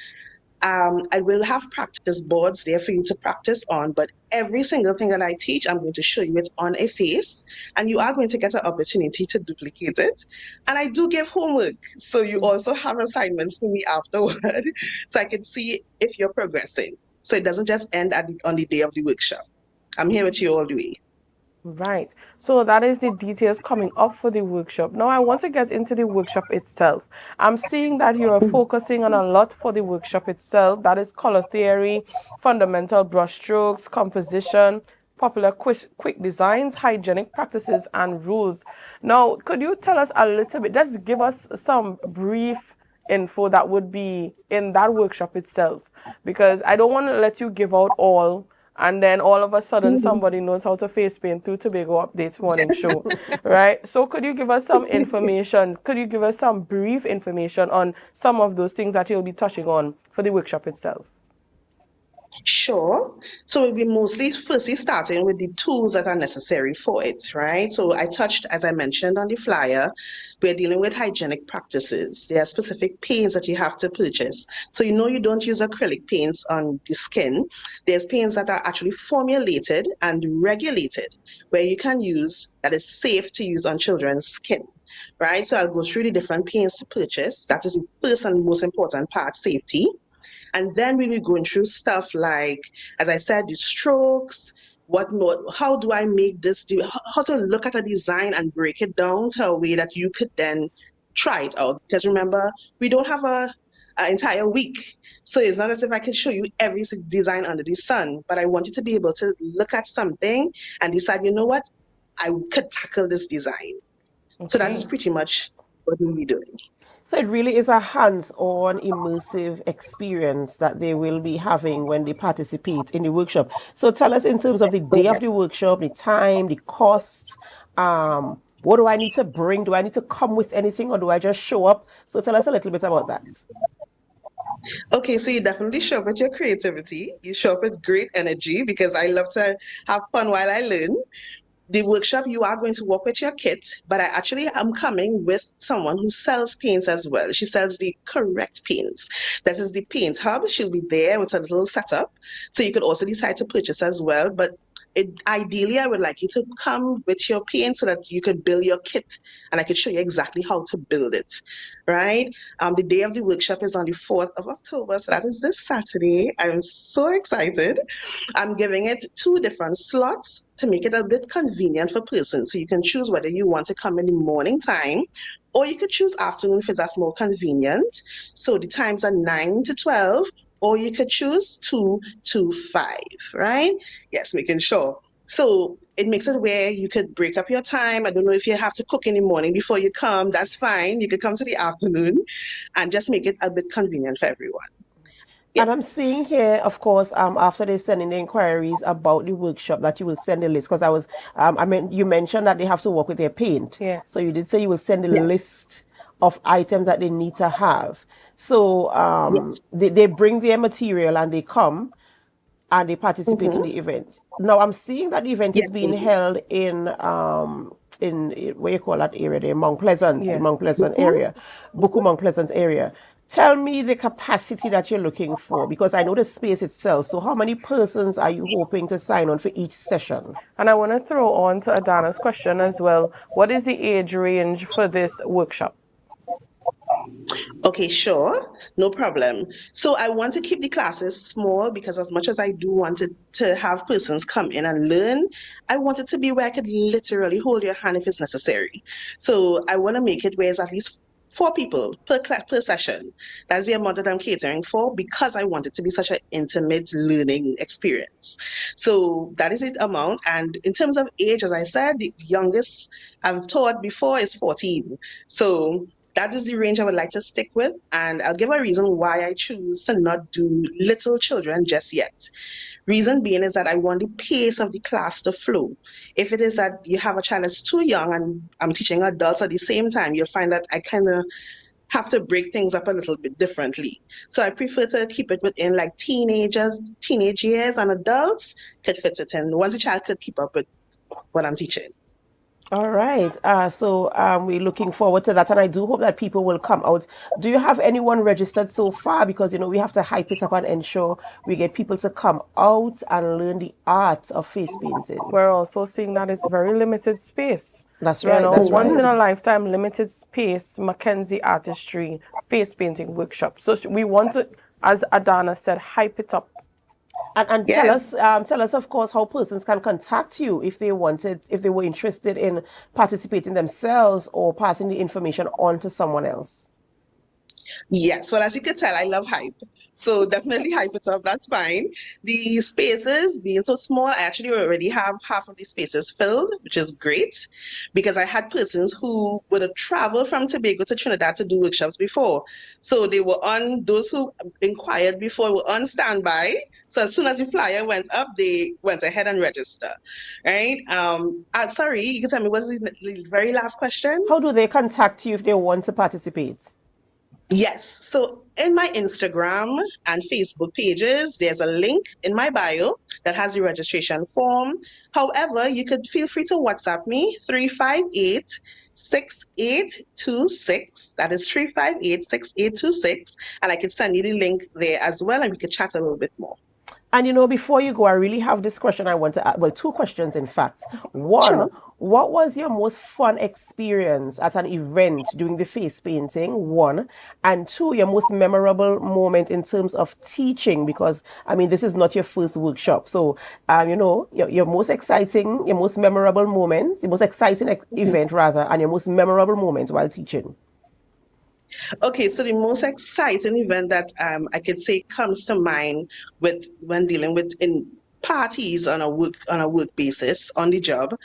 Speaker 18: I will have practice boards there for you to practice on, but every single thing that I teach, I'm going to show you it on a face, and you are going to get an opportunity to duplicate it. And I do give homework, so you also have assignments for me afterward, so I can see if you're progressing. So it doesn't just end on the day of the workshop. I'm here with you all the way.
Speaker 6: Right. So that is the details coming up for the workshop. Now I want to get into the workshop itself. I'm seeing that you are focusing on a lot for the workshop itself. That is color theory, fundamental brush strokes, composition, popular quick designs, hygienic practices, and rules. Now, could you tell us a little bit, just give us some brief info that would be in that workshop itself? Because I don't want to let you give out all and then all of a sudden somebody knows how to face paint through Tobago Updates morning show, right? So could you give us some information? Could you give us some brief information on some of those things that you'll be touching on for the workshop itself?
Speaker 18: Sure. So we'll be mostly firstly starting with the tools that are necessary for it, right? So I touched, as I mentioned on the flyer, we're dealing with hygienic practices. There are specific paints that you have to purchase. So you know you don't use acrylic paints on the skin. There's paints that are actually formulated and regulated where you can use that is safe to use on children's skin. Right? So I'll go through the different paints to purchase. That is the first and most important part, safety. And then we will be going through stuff like, as I said, the strokes, what more, how do I make this, how to look at a design and break it down to a way that you could then try it out. Because remember, we don't have an entire week. So it's not as if I can show you every design under the sun, but I want you to be able to look at something and decide, you know what, I could tackle this design. So that is pretty much what we'll be doing.
Speaker 4: So it really is a hands-on, immersive experience that they will be having when they participate in the workshop. So tell us in terms of the day of the workshop, the time, the cost, what do I need to bring? Do I need to come with anything or do I just show up? So tell us a little bit about that.
Speaker 18: Okay, so you definitely show up with your creativity. You show up with great energy because I love to have fun while I learn. The workshop, you are going to work with your kit, but I actually am coming with someone who sells paints as well. She sells the correct paints. That is the paint hub. She'll be there with a little setup. So you could also decide to purchase as well. But Ideally, I would like you to come with your paint so that you could build your kit and I could show you exactly how to build it, right? The day of the workshop is on the 4th of October, so that is this Saturday. I'm so excited. I'm giving it 2 different slots to make it a bit convenient for persons. So you can choose whether you want to come in the morning time or you could choose afternoon if that's more convenient. So the times are 9 to 12, or you could choose 2 to 5, right? Yes, making sure. So it makes it where you could break up your time. I don't know if you have to cook in the morning before you come. That's fine. You could come to the afternoon and just make it a bit convenient for everyone.
Speaker 4: And I'm seeing here, of course, after they send in the inquiries about the workshop, that you will send a list. Because you mentioned that they have to work with their paint.
Speaker 6: Yeah.
Speaker 4: So you did say you will send a list of items that they need to have. So they bring their material and they come and they participate in the event. Now I'm seeing that the event is being held in what you call that area there, Mount Pleasant, the Mount Pleasant area, Buku Mount Pleasant area. Tell me the capacity that you're looking for, because I know the space itself. So how many persons are you hoping to sign on for each session?
Speaker 6: And I want to throw on to Adana's question as well. What is the age range for this workshop?
Speaker 18: Okay, sure. No problem. So I want to keep the classes small because as much as I do want to have persons come in and learn, I want it to be where I could literally hold your hand if it's necessary. So I want to make it where it's at least 4 people per session. That's the amount that I'm catering for because I want it to be such an intimate learning experience. So that is the amount. And in terms of age, as I said, the youngest I've taught before is 14. So that is the range I would like to stick with. And I'll give a reason why I choose to not do little children just yet. Reason being is that I want the pace of the class to flow. If it is that you have a child that's too young and I'm teaching adults at the same time, you'll find that I kind of have to break things up a little bit differently. So I prefer to keep it within like teenage years, and adults could fit it in. Once a child could keep up with what I'm teaching.
Speaker 4: All right. So we're looking forward to that, and I do hope that people will come out. Do you have anyone registered so far? Because we have to hype it up and ensure we get people to come out and learn the art of face painting.
Speaker 6: We're also seeing that it's very limited space.
Speaker 4: That's right.
Speaker 6: Once in a lifetime, limited space, Mackenzie Artistry face painting workshop. So we want to, as Adana said, hype it up.
Speaker 4: And tell us, of course, how persons can contact you if they were interested in participating themselves or passing the information on to someone else.
Speaker 18: Yes, well, as you can tell, I love hype. So definitely hype it up, that's fine. The spaces being so small, I actually already have half of the spaces filled, which is great because I had persons who would have traveled from Tobago to Trinidad to do workshops before. So those who inquired before were on standby. So as soon as the flyer went up, they went ahead and registered, right? Sorry, you can tell me, what's the very last question?
Speaker 4: How do they contact you if they want to participate?
Speaker 18: Yes. So in my Instagram and Facebook pages, there's a link in my bio that has the registration form. However, you could feel free to WhatsApp me 358-6826. That is 358-6826. And I could send you the link there as well, and we could chat a little bit more.
Speaker 4: And before you go, I really have this question I want to ask. Well, 2 questions, in fact. One, what was your most fun experience at an event doing the face painting? 1. And 2, your most memorable moment in terms of teaching, because, this is not your first workshop. So, your most exciting, your most memorable moment, your most exciting event, rather, and your most memorable moment while teaching.
Speaker 18: Okay, so the most exciting event that I could say comes to mind when dealing with in parties on a work basis on the job,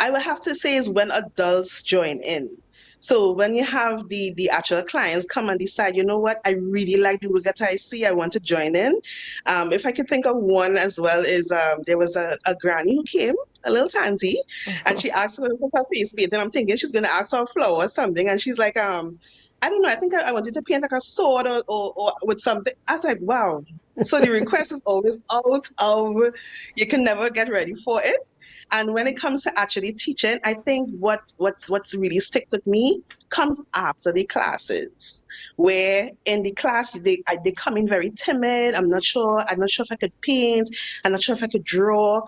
Speaker 18: I would have to say is when adults join in. So when you have the actual clients come and decide, you know what, I really like the work that I see, I want to join in. If I could think of one as well is there was a granny who came, a little tanty, and she asked for her face paint, and I'm thinking she's going to ask for a flower or something, and she's like, I don't know, I think I wanted to paint like a sword or with something. I was like, wow. So the request is always out of, you can never get ready for it. And when it comes to actually teaching, I think what's really sticks with me comes after the classes, where in the class they come in very timid. I'm not sure if I could paint. I'm not sure if I could draw.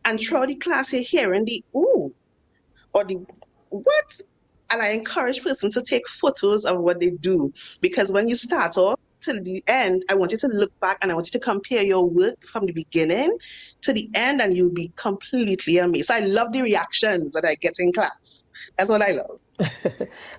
Speaker 18: And throughout the class, you're hearing the ooh or the what. And I encourage persons to take photos of what they do, because when you start off to the end, I want you to look back and I want you to compare your work from the beginning to the end, and you'll be completely amazed. I love the reactions that I get in class. That's what I love.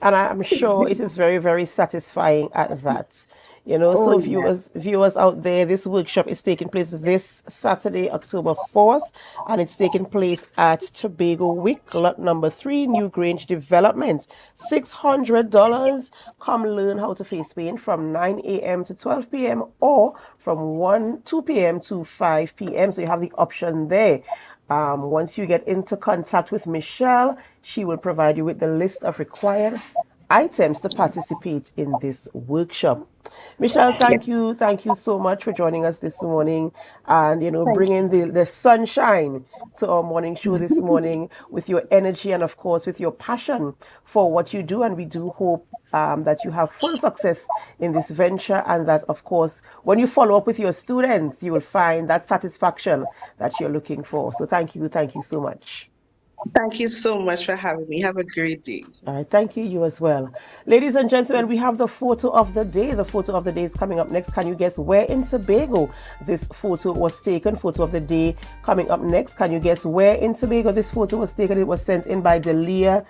Speaker 4: And I'm sure it is very, very satisfying at that. So
Speaker 18: Oh, yeah.
Speaker 4: viewers out there, this workshop is taking place this Saturday, October 4th, and it's taking place at Tobago Wick, lot number 3, New Grange Development. $600. Come learn how to face paint from 9 a.m. to 12 p.m. or from 2 p.m. to 5 p.m. So you have the option there. Once you get into contact with Michelle, she will provide you with the list of required items to participate in this workshop. Michelle, thank you so much for joining us this morning, and bringing the sunshine to our morning show this morning with your energy and of course with your passion for what you do. And we do hope that you have full success in this venture, and that of course when you follow up with your students, you will find that satisfaction that you're looking for. So thank you so much.
Speaker 18: Thank you so much for having me. Have a great day.
Speaker 4: All right, thank you. You as well. Ladies and gentlemen, we have the photo of the day. The photo of the day is coming up next. Can you guess where in Tobago this photo was taken? Photo of the day coming up next. Can you guess where in Tobago this photo was taken? It was sent in by Delia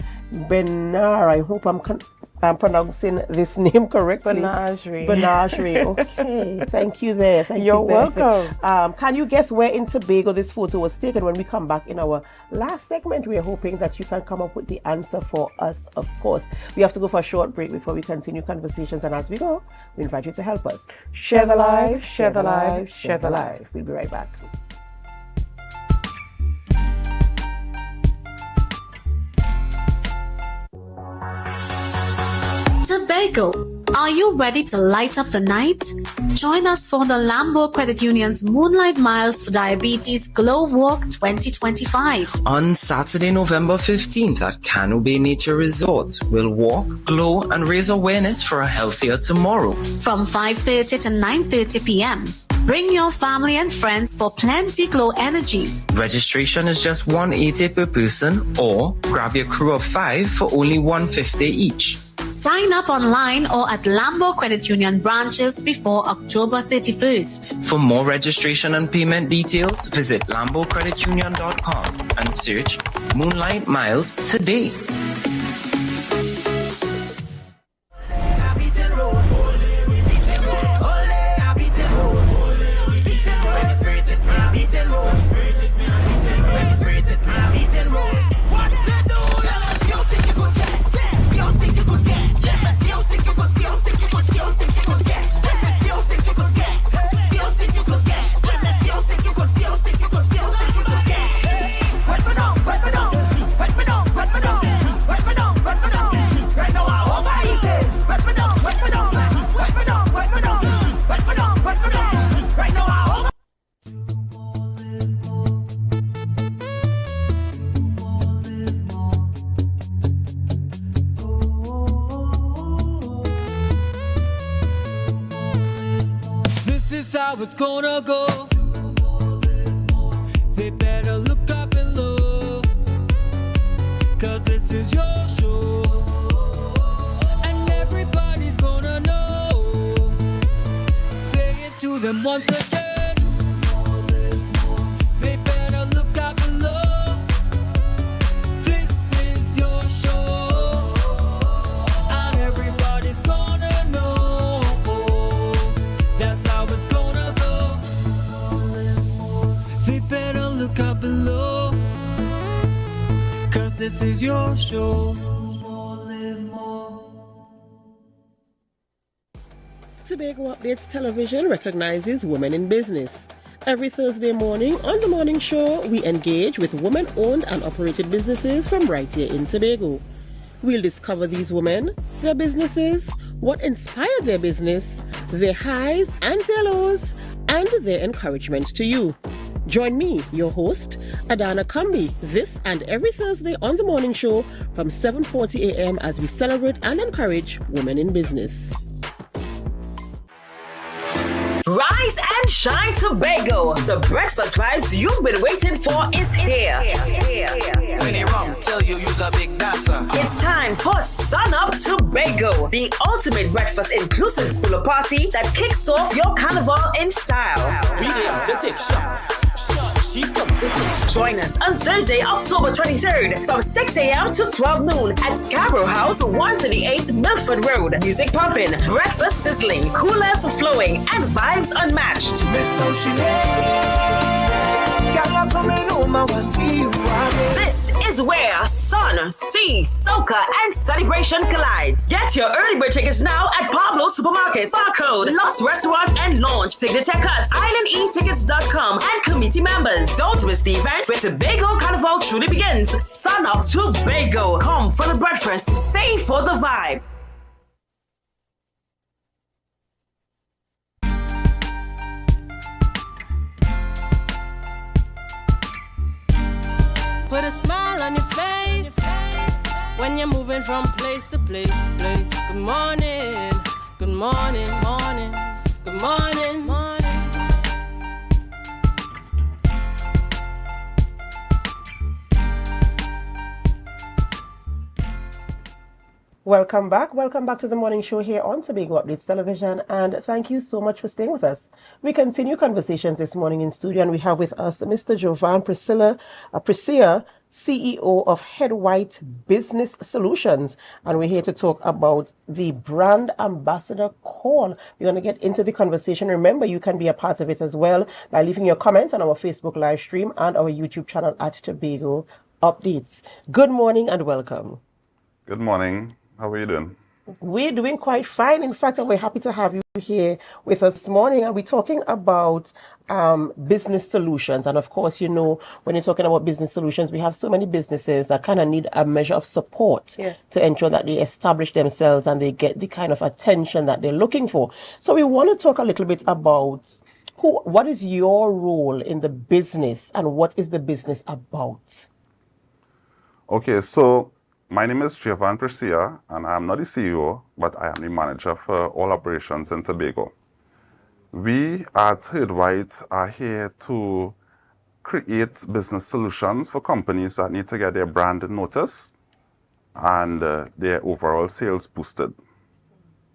Speaker 4: Benar. I hope I'm pronouncing this name correctly. Benagerie. Okay. Thank you there.
Speaker 6: You're welcome.
Speaker 4: Can you guess where in Tobago this photo was taken? When we come back in our last segment, we are hoping that you can come up with the answer for us, of course. We have to go for a short break before we continue conversations. And as we go, we invite you to help us.
Speaker 6: Share the life, share the life, share the life.
Speaker 4: We'll be right back.
Speaker 9: Tobago, are you ready to light up the night? Join us for the Lambo Credit Union's Moonlight Miles for Diabetes Glow Walk 2025.
Speaker 10: On Saturday, November 15th at Cano Bay Nature Resort, we'll walk, glow, and raise awareness for a healthier tomorrow.
Speaker 9: From 5:30 to 9:30 p.m. Bring your family and friends for plenty glow energy.
Speaker 10: Registration is just $180 per person, or grab your crew of 5 for only $150 each.
Speaker 9: Sign up online or at Lambo Credit Union branches before October 31st.
Speaker 10: For more registration and payment details, visit lambocreditunion.com and search Moonlight Miles today.
Speaker 19: How it's gonna go. They better look up below, 'cause this is your show, and everybody's gonna know. Say it to them once again. They better look up below. This is your show, and everybody's gonna know. That's how it's gonna go. They better look up below, 'cause this is your show.
Speaker 4: Tobago Updates Television recognizes women in business. Every Thursday morning on the morning show, we engage with women-owned and operated businesses from right here in Tobago. We'll discover these women, their businesses, what inspired their business, their highs and their lows, and their encouragement to you. Join me, your host, Adana Kambi, this and every Thursday on the morning show from 7:40 a.m. as we celebrate and encourage women in business.
Speaker 7: Rise and Sunshine Tobago. The breakfast vibes you've been waiting for is here.
Speaker 8: When they wrong, tell you you's a big dancer.
Speaker 7: It's time for Sun Up Tobago, the ultimate breakfast inclusive pool party that kicks off your carnival in style.
Speaker 8: We come to take shots. She come to take shots.
Speaker 7: Join us on Thursday, October 23rd from 6 a.m. to 12 noon at Scarborough House, 138 Milford Road. Music pumping, breakfast sizzling, coolers flowing, and vibes unmatched. This is where sun, sea, soca, and celebration collides. Get your early bird tickets now at Pablo Supermarkets, Barcode, Lost Restaurant and Launch, Signature Cuts, IslandEtickets.com, and committee members. Don't miss the event where Tobago Carnival truly begins. Sun Up Tobago. Come for the breakfast, stay for the vibe.
Speaker 13: Put a smile on your face when you're moving from place to place. Good morning, good morning, morning, good morning, morning.
Speaker 4: Welcome back to the morning show here on Tobago Updates Television, and thank you so much for staying with us. We continue conversations this morning in studio, and we have with us Mr. Jovan Priscilla, CEO of Head White Business Solutions, and we're here to talk about the Brand Ambassador Call. We're going to get into the conversation. Remember, you can be a part of it as well by leaving your comments on our Facebook live stream and our YouTube channel at Tobago Updates. Good morning and welcome.
Speaker 20: Good morning. How are you doing?
Speaker 4: We're doing quite fine. In fact, we're happy to have you here with us this morning. And we're talking about business solutions. And of course, you know, when you're talking about business solutions, we have so many businesses that kind of need a measure of support to ensure that they establish themselves and they get the kind of attention that they're looking for. So we want to talk a little bit about what is your role in the business and what is the business about?
Speaker 20: Okay, so my name is Jovan Priscilla, and I'm not the CEO, but I am the manager for all operations in Tobago. We at Head White are here to create business solutions for companies that need to get their brand noticed and their overall sales boosted.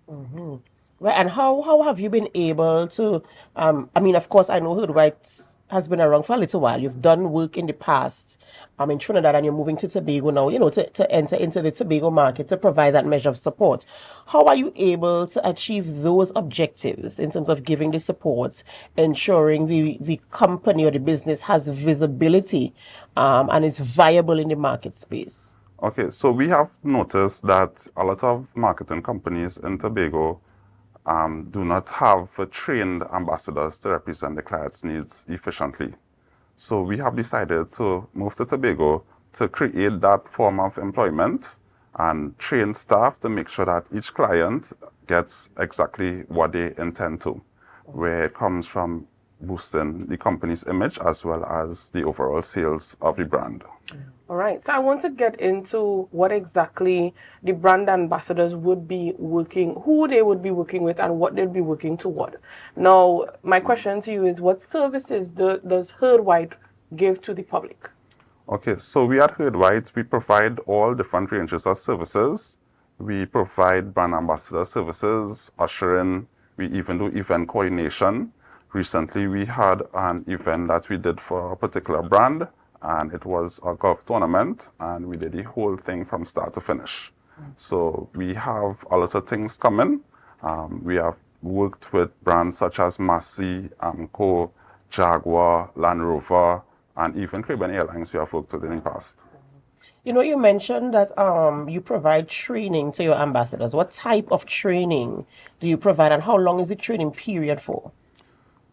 Speaker 4: Mm-hmm. Right, and how have you been able to, I mean, of course, I know Head White has been around for a little while. You've done work in the past in Trinidad, and you're moving to Tobago now, you know, to enter into the Tobago market to provide that measure of support. How are you able to achieve those objectives in terms of giving the support, ensuring the company or the business has visibility and is viable in the market space?
Speaker 20: Okay, so we have noticed that a lot of marketing companies in Tobago do not have trained ambassadors to represent the client's needs efficiently. So we have decided to move to Tobago to create that form of employment and train staff to make sure that each client gets exactly what they intend to, where it comes from boosting the company's image as well as the overall sales of the brand.
Speaker 6: All right, so I want to get into what exactly the brand ambassadors would be working, who they would be working with, and what they'd be working toward. Now, my question to you is, what services does Head White give to the public?
Speaker 20: Okay, so we at Head White, we provide all different ranges of services. We provide brand ambassador services, ushering, we even do event coordination. Recently, we had an event that we did for a particular brand, and it was a golf tournament, and we did the whole thing from start to finish. So we have a lot of things coming. We have worked with brands such as Massey, AMCO, Jaguar, Land Rover, and even Caribbean Airlines we have worked with in the past.
Speaker 4: You know, you mentioned that you provide training to your ambassadors. What type of training do you provide, and how long is the training period for?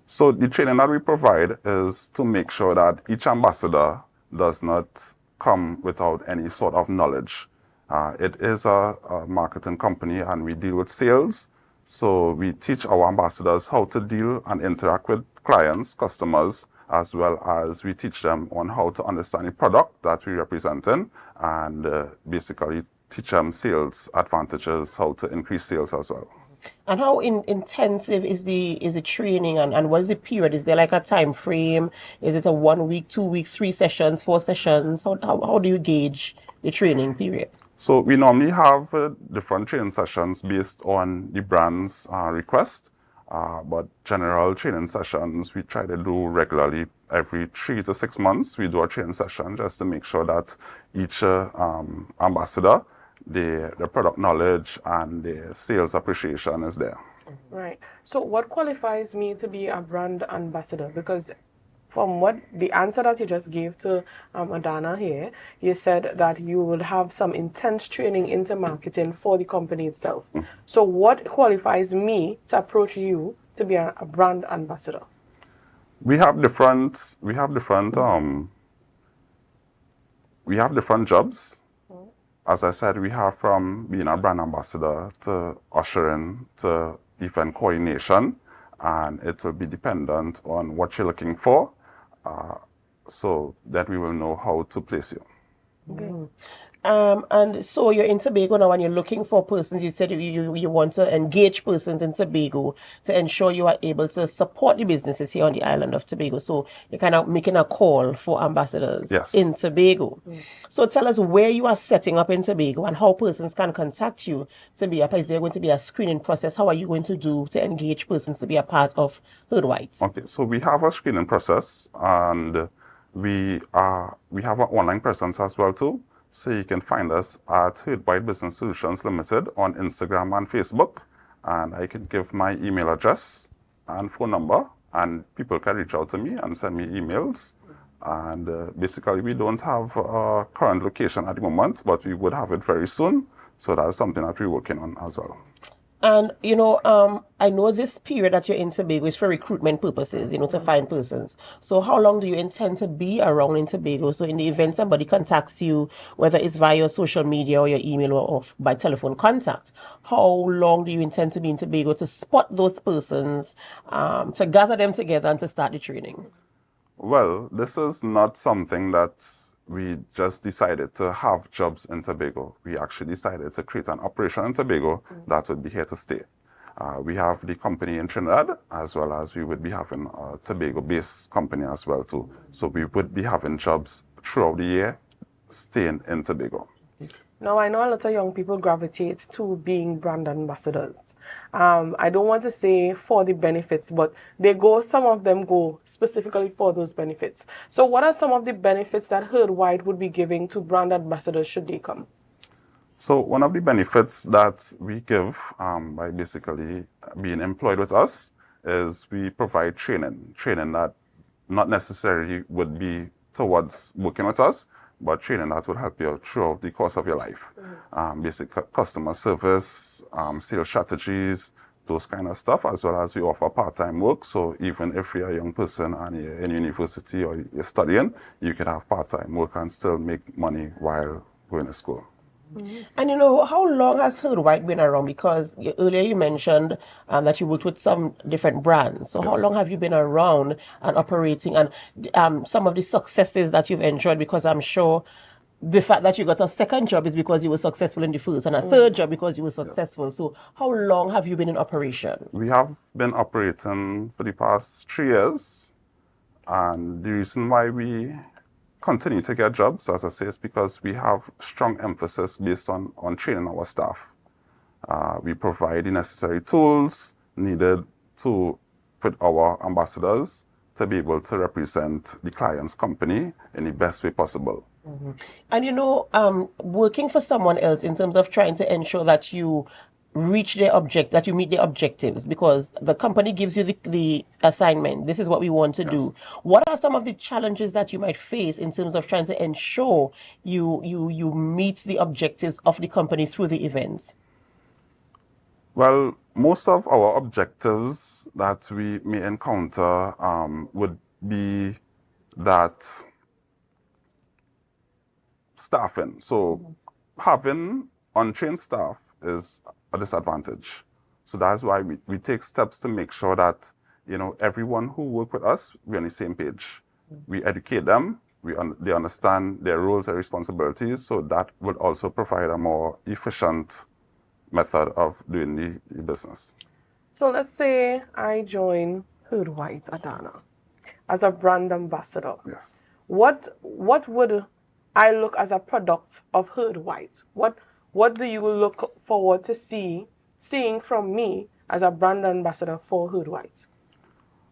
Speaker 20: So the training that we provide is to make sure that each ambassador does not come without any sort of knowledge. It is a marketing company, and we deal with sales. So we teach our ambassadors how to deal and interact with clients, customers, as well as we teach them on how to understand the product that we represent in, and basically teach them sales advantages, how to increase sales as well.
Speaker 4: And how intensive is the training, and what is the period? Is there like a time frame? Is it a 1 week, 2 weeks, 3 sessions, 4 sessions? How do you gauge the training period?
Speaker 20: So we normally have different training sessions based on the brand's request, but general training sessions we try to do regularly. Every 3 to 6 months we do a training session just to make sure that each ambassador, the product knowledge and the sales appreciation is there.
Speaker 6: Right. So what qualifies me to be a brand ambassador? Because from what the answer that you just gave to Adana here, you said that you would have some intense training into marketing for the company itself. So what qualifies me to approach you to be a brand ambassador?
Speaker 20: We have different jobs. As I said, we have from being a brand ambassador to ushering to event coordination, and it will be dependent on what you're looking for, so that we will know how to place you.
Speaker 4: Okay. And so you're in Tobago now and you're looking for persons. You said you want to engage persons in Tobago to ensure you are able to support the businesses here on the island of Tobago. So you're kind of making a call for ambassadors in Tobago. So tell us where you are setting up in Tobago and how persons can contact you to be is there going to be a screening process? How are you going to do to engage persons to be a part of Herd Whites?
Speaker 20: Okay, so we have a screening process, and we have an online presence as well too. So you can find us at Herd White Business Solutions Limited on Instagram and Facebook. And I can give my email address and phone number, and people can reach out to me and send me emails. And basically, we don't have a current location at the moment, but we would have it very soon. So that's something that we're working on as well.
Speaker 4: And, I know this period that you're in Tobago is for recruitment purposes, to find persons. So how long do you intend to be around in Tobago? So in the event somebody contacts you, whether it's via your social media or your email or by telephone contact, how long do you intend to be in Tobago to spot those persons, to gather them together and to start the training?
Speaker 20: Well, this is not something that we just decided to have jobs in Tobago. We actually decided to create an operation in Tobago that would be here to stay. We have the company in Trinidad, as well as we would be having a Tobago-based company as well too. So we would be having jobs throughout the year, staying in Tobago.
Speaker 6: Now, I know a lot of young people gravitate to being brand ambassadors. I don't want to say for the benefits, but some of them go specifically for those benefits. So what are some of the benefits that Herd White would be giving to brand ambassadors should they come?
Speaker 20: So one of the benefits that we give by basically being employed with us is we provide training that not necessarily would be towards working with us, but training that will help you throughout the course of your life. Basic customer service, sales strategies, those kind of stuff, as well as we offer part-time work. So even if you're a young person and you're in university or you're studying, you can have part-time work and still make money while going to school.
Speaker 4: And how long has Herd White been around? Because earlier you mentioned that you worked with some different brands. So how long have you been around and operating, and some of the successes that you've enjoyed? Because I'm sure the fact that you got a second job is because you were successful in the first, and a third job because you were successful. So how long have you been in operation?
Speaker 20: We have been operating for the past 3 years. And the reason why we continue to get jobs, as I say, is because we have strong emphasis based on training our staff. We provide the necessary tools needed to put our ambassadors to be able to represent the client's company in the best way possible.
Speaker 4: And working for someone else in terms of trying to ensure that you reach that you meet their objectives, because the company gives you the assignment. This is what we want to do. What are some of the challenges that you might face in terms of trying to ensure you meet the objectives of the company through the events?
Speaker 20: Well, most of our objectives that we may encounter would be that staffing. So having untrained staff is a disadvantage. So that's why we take steps to make sure that everyone who work with us, we're on the same page. We educate them, they understand their roles and responsibilities, so that would also provide a more efficient method of doing the business.
Speaker 6: So let's say I join Hood White Adana as a brand ambassador.
Speaker 20: Yes.
Speaker 6: What would I look as a product of Hood White? What do you look forward to seeing from me as a brand ambassador for Hood White?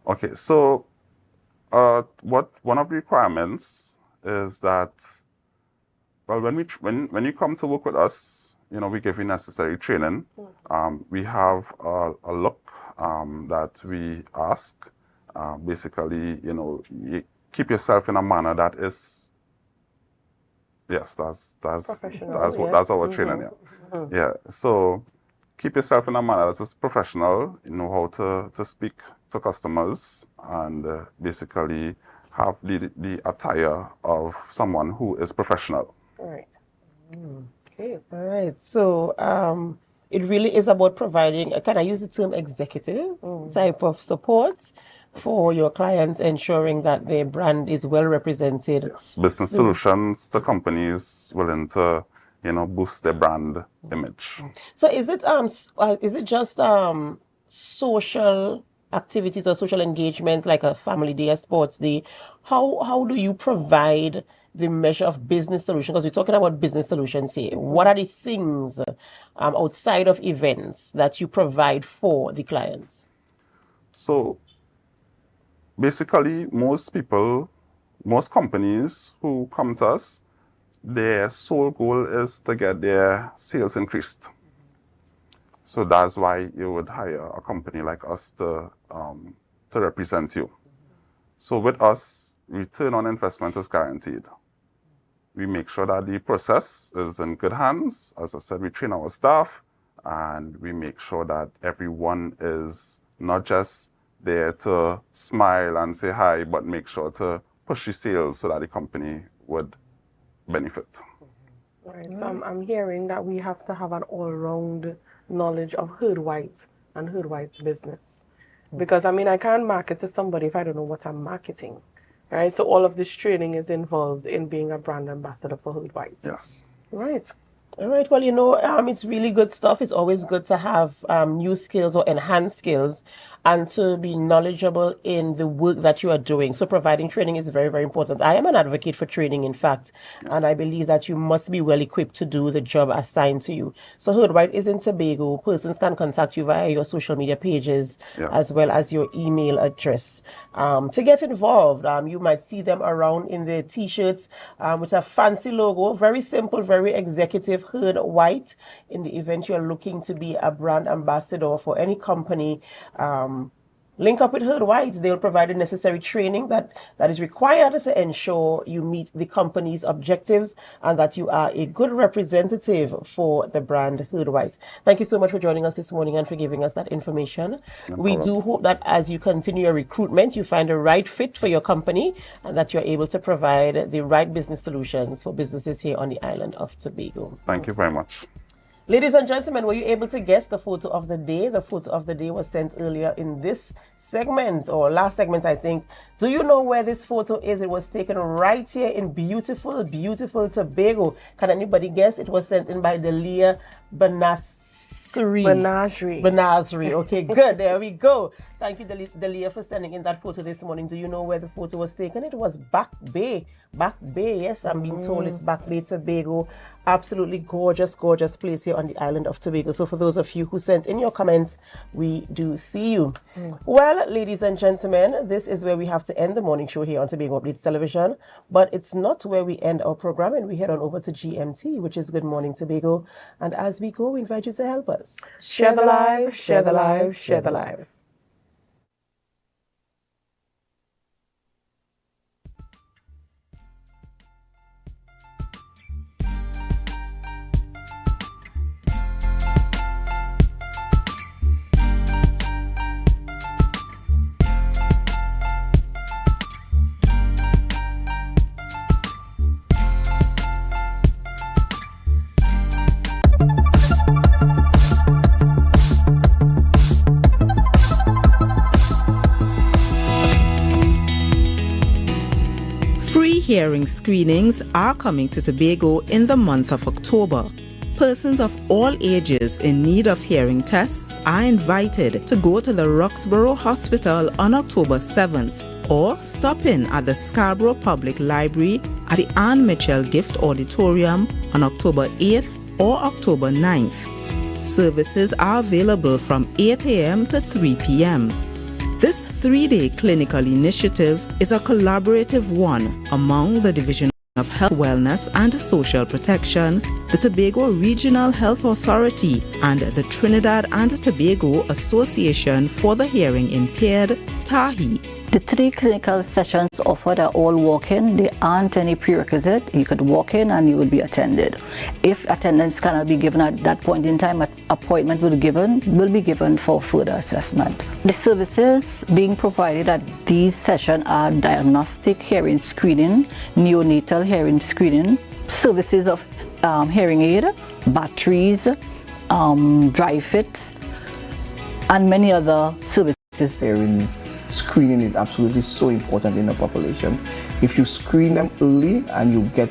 Speaker 20: Okay, so one of the requirements is that, well, when you come to work with us, we give you necessary training. We have a look that we ask. Basically, you keep yourself in a manner that is, yes, that's our training. Yeah. Yeah. So keep yourself in a manner that is professional. You know how to speak to customers, and basically have the attire of someone who is professional.
Speaker 6: All right.
Speaker 4: Okay. All right. So it really is about providing, can I use the term executive type of support for your clients, ensuring that their brand is well represented.
Speaker 20: Yes. Business solutions to companies willing to, boost their brand image.
Speaker 4: So is it just social activities or social engagements like a family day, a sports day? How do you provide the measure of business solution? Because we're talking about business solutions here. What are the things outside of events that you provide for the clients?
Speaker 20: So basically, most companies who come to us, their sole goal is to get their sales increased. So that's why you would hire a company like us to represent you. So with us, return on investment is guaranteed. We make sure that the process is in good hands. As I said, we train our staff, and we make sure that everyone is not just there to smile and say hi, but make sure to push the sales so that the company would benefit.
Speaker 6: Right. So I'm hearing that we have to have an all-round knowledge of Hood White and Hood White's business. Because, I can't market to somebody if I don't know what I'm marketing. Right? So all of this training is involved in being a brand ambassador for Hood White.
Speaker 20: Yes.
Speaker 6: Right.
Speaker 4: All right. Well, it's really good stuff. It's always good to have new skills or enhanced skills and to be knowledgeable in the work that you are doing. So providing training is very, very important. I am an advocate for training, in fact, and I believe that you must be well equipped to do the job assigned to you. So Hood White is in Tobago. Persons can contact you via your social media pages, as well as your email address. To get involved, you might see them around in the t-shirts with a fancy logo, very simple, very executive, Hood White. In the event you're looking to be a brand ambassador for any company, link up with Hood White. They'll provide the necessary training that is required to ensure you meet the company's objectives and that you are a good representative for the brand Hood White. Thank you so much for joining us this morning and for giving us that information. We do hope that as you continue your recruitment, you find the right fit for your company and that you're able to provide the right business solutions for businesses here on the island of Tobago.
Speaker 20: Thank you very much.
Speaker 4: Ladies and gentlemen, were you able to guess the photo of the day? The photo of the day was sent earlier in this segment, or last segment, I think. Do you know where this photo is? It was taken right here in beautiful, beautiful Tobago. Can anybody guess? It was sent in by Delia Benazri. Okay, good. There we go. Thank you, Delia, for sending in that photo this morning. Do you know where the photo was taken? It was Back Bay. Back Bay, yes, I'm being told it's Back Bay, Tobago. Absolutely gorgeous, gorgeous place here on the island of Tobago. So for those of you who sent in your comments, we do see you. Well, ladies and gentlemen, this is where we have to end the morning show here on Tobago Updates Television. But it's not where we end our program, and we head on over to GMT, which is Good Morning Tobago. And as we go, we invite you to help us.
Speaker 6: Share the live, share the live, share the live.
Speaker 21: Hearing screenings are coming to Tobago in the month of October. Persons of all ages in need of hearing tests are invited to go to the Roxborough Hospital on October 7th or stop in at the Scarborough Public Library at the Anne Mitchell Gift Auditorium on October 8th or October 9th. Services are available from 8 a.m. to 3 p.m. This 3-day clinical initiative is a collaborative one among the Division of Health, Wellness and Social Protection, the Tobago Regional Health Authority, and the Trinidad and Tobago Association for the Hearing Impaired, TAHI.
Speaker 22: The 3 clinical sessions offered are all walk-in. There aren't any prerequisite. You could walk in and you would be attended. If attendance cannot be given at that point in time, an appointment will be given for further assessment. The services being provided at these sessions are diagnostic hearing screening, neonatal hearing screening, services of hearing aid, batteries, dry fit, and many other services.
Speaker 23: Hearing screening is absolutely so important in the population. If you screen them early and you get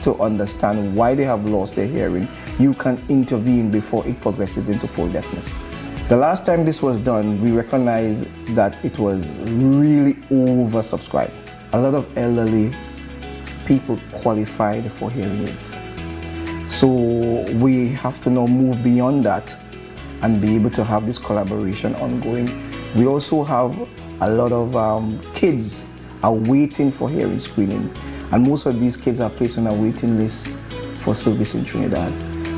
Speaker 23: to understand why they have lost their hearing, you can intervene before it progresses into full deafness. The last time this was done, we recognized that it was really oversubscribed. A lot of elderly people qualified for hearing aids. So we have to now move beyond that and be able to have this collaboration ongoing. We also have a lot of kids are waiting for hearing screening, and most of these kids are placed on a waiting list for service in Trinidad.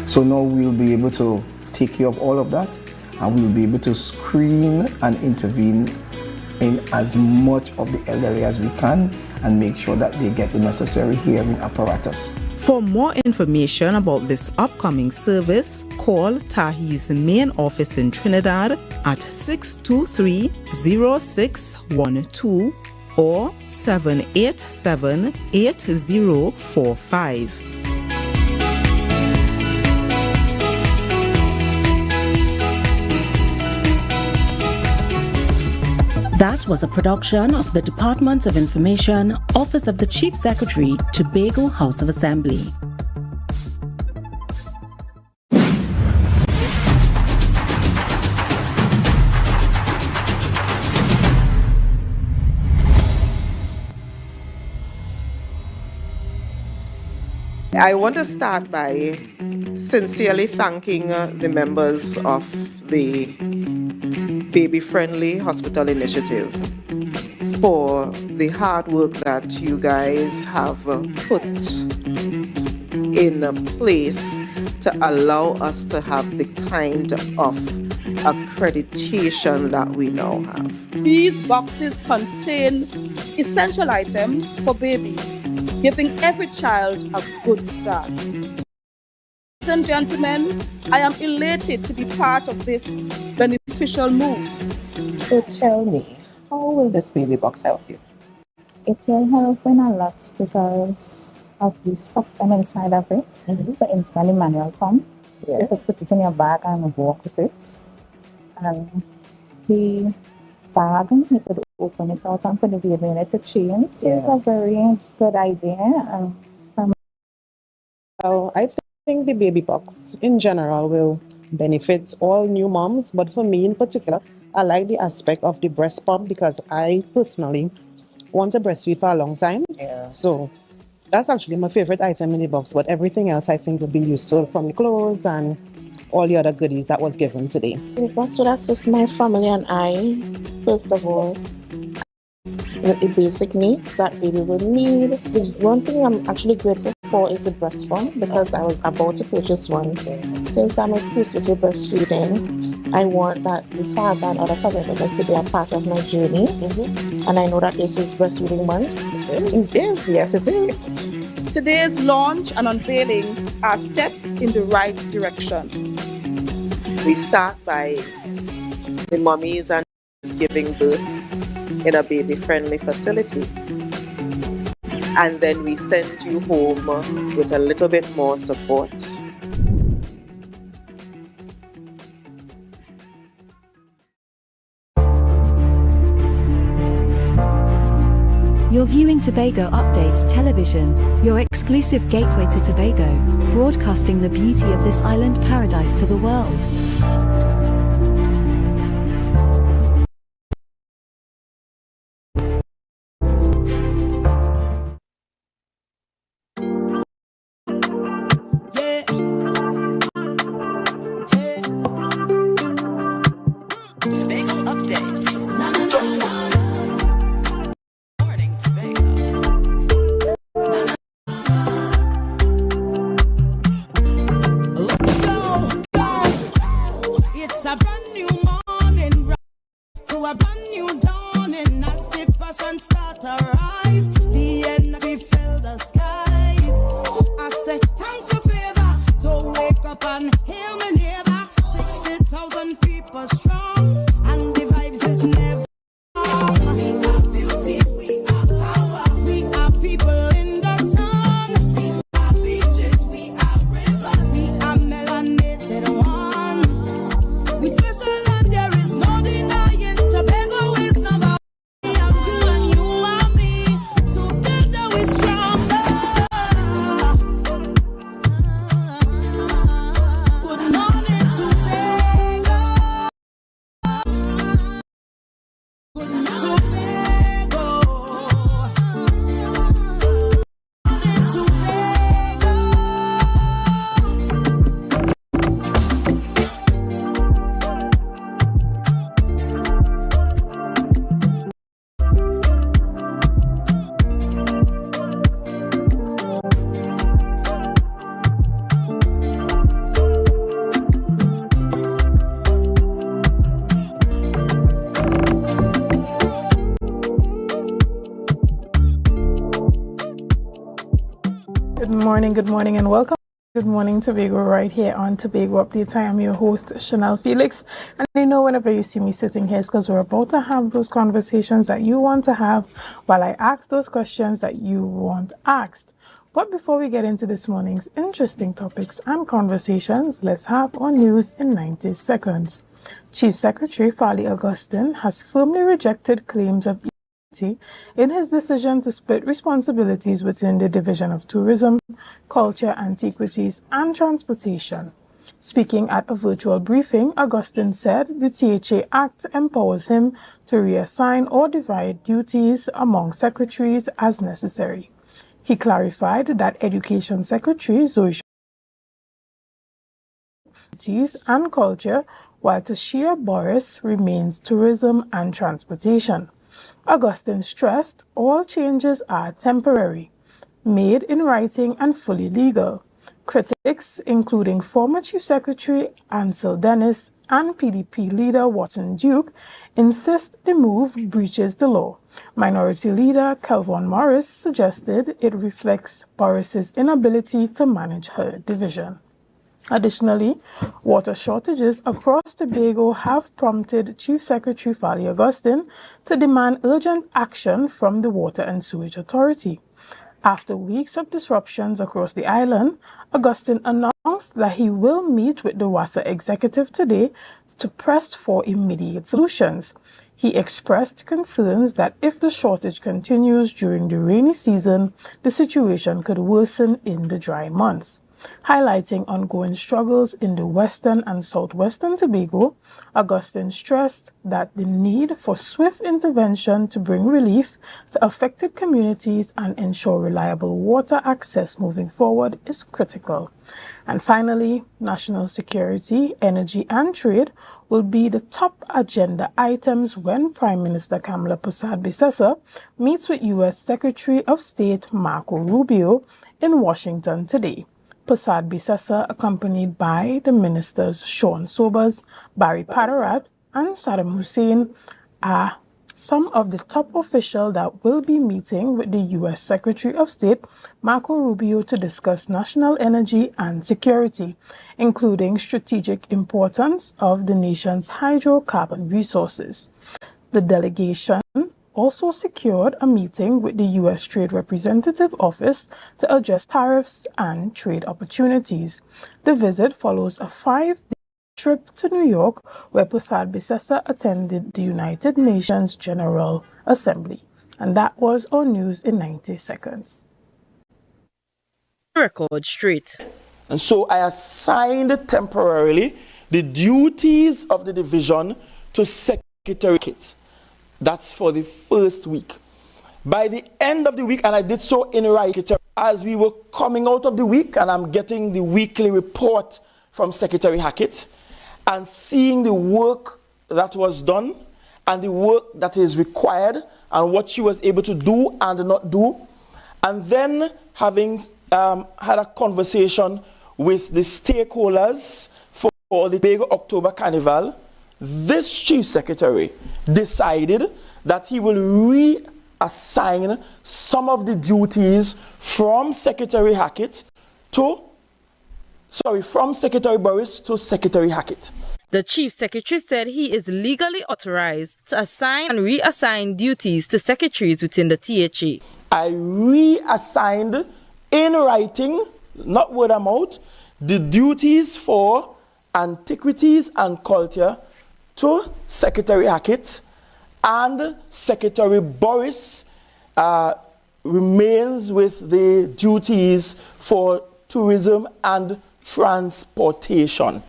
Speaker 23: So now we'll be able to take care of all of that, and we'll be able to screen and intervene in as much of the elderly as we can and make sure that they get the necessary hearing apparatus.
Speaker 21: For more information about this upcoming service, call TAHI's main office in Trinidad at 623-0612 or 787-8045.
Speaker 24: That was a production of the Department of Information, Office of the Chief Secretary, Tobago House of Assembly.
Speaker 4: I want to start by sincerely thanking the members of the Baby Friendly Hospital Initiative for the hard work that you guys have put in place to allow us to have the kind of accreditation that we now have.
Speaker 25: These boxes contain essential items for babies, giving every child a good start. Ladies and gentlemen, I am elated to be part of this beneficial move.
Speaker 26: So tell me, how will this baby box help you?
Speaker 27: It will help in a lot because of the stuff inside of it. For instance, the manual pump. You could put it in your bag and walk with it. And the bag, you could open it out and put the baby in it to change. So it's a very good idea.
Speaker 26: I think the baby box in general will benefit all new moms, but for me in particular, I like the aspect of the breast pump because I personally want to breastfeed for a long time. So that's actually my favorite item in the box, but everything else I think would be useful, from the clothes and all the other goodies that was given today.
Speaker 27: So that's just my family and I, first of all, the basic needs that baby will need. The one thing I'm actually grateful for is the breast pump because I was about to purchase one. Since I'm exclusively breastfeeding, I want that the father and other family members to be a part of my journey. And I know that this is breastfeeding month. It is, yes it is.
Speaker 25: Today's launch and unveiling are steps in the right direction.
Speaker 4: We start by the mummies and giving birth in a baby-friendly facility. And then we send you home with a little bit more support.
Speaker 1: You're viewing Tobago Updates Television, your exclusive gateway to Tobago, broadcasting the beauty of this island paradise to the world.
Speaker 19: It's a brand new morning, to a brand new dawning as the passion start to rise. The energy fill the skies. I say thanks for favor to wake up and hear my neighbor. 60,000 people strong, and the vibes is never wrong. We are beauty, we are power, we are people in the sun. We are beaches, we are rivers, we are melanated ones. We special and there is no denying. Tobago is number one. I am you and you are me. Together we stronger. Good morning, Tobago. Good morning, Tobago.
Speaker 2: Good morning, and welcome. Good morning, Tobago, right here on Tobago Updates. I am your host, Chanel Felix, and I know whenever you see me sitting here, it's because we're about to have those conversations that you want to have while I ask those questions that you want asked. But before we get into this morning's interesting topics and conversations, let's have our news in 90 seconds. Chief Secretary Farley Augustine has firmly rejected claims of in his decision to split responsibilities within the Division of Tourism, Culture, Antiquities and Transportation. Speaking at a virtual briefing, Augustine said the THA Act empowers him to reassign or divide duties among secretaries as necessary. He clarified that Education Secretary Zoe and Culture, while Tashia Boris remains Tourism and Transportation. Augustine stressed all changes are temporary, made in writing and fully legal. Critics, including former Chief Secretary Ansel Dennis and PDP leader Watson Duke, insist the move breaches the law. Minority leader Kelvon Morris suggested it reflects Boris's inability to manage her division. Additionally, water shortages across Tobago have prompted Chief Secretary Farley Augustine to demand urgent action from the Water and Sewage Authority. After weeks of disruptions across the island, Augustine announced that he will meet with the WASA executive today to press for immediate solutions. He expressed concerns that if the shortage continues during the rainy season, the situation could worsen in the dry months. Highlighting ongoing struggles in the western and southwestern Tobago, Augustine stressed that the need for swift intervention to bring relief to affected communities and ensure reliable water access moving forward is critical. And finally, national security, energy and trade will be the top agenda items when Prime Minister Kamala Persad-Bissessar meets with U.S. Secretary of State Marco Rubio in Washington today. Persad-Bissessar, accompanied by the ministers Sean Sobers, Barry Padarat, and Saddam Hussein, are some of the top officials that will be meeting with the U.S. Secretary of State Marco Rubio to discuss national energy and security, including strategic importance of the nation's hydrocarbon resources. The delegation also secured a meeting with the U.S. Trade Representative Office to address tariffs and trade opportunities. The visit follows a 5-day trip to New York, where Persad-Bissessar attended the United Nations General Assembly. And that was our news in 90 seconds.
Speaker 3: Record straight.
Speaker 5: And so I assigned temporarily the duties of the division to Secretary Kit. That's for the first week. By the end of the week, and I did so in writing, as we were coming out of the week, and I'm getting the weekly report from Secretary Hackett, and seeing the work that was done, and the work that is required, and what she was able to do and not do, and then having had a conversation with the stakeholders for the Tobago October Carnival, this Chief Secretary decided that he will reassign some of the duties from Secretary Boris to Secretary Hackett.
Speaker 3: The Chief Secretary said he is legally authorized to assign and reassign duties to secretaries within the THA.
Speaker 5: I reassigned in writing, not word of mouth, the duties for antiquities and culture to Secretary Hackett, and Secretary Boris remains with the duties for tourism and transportation.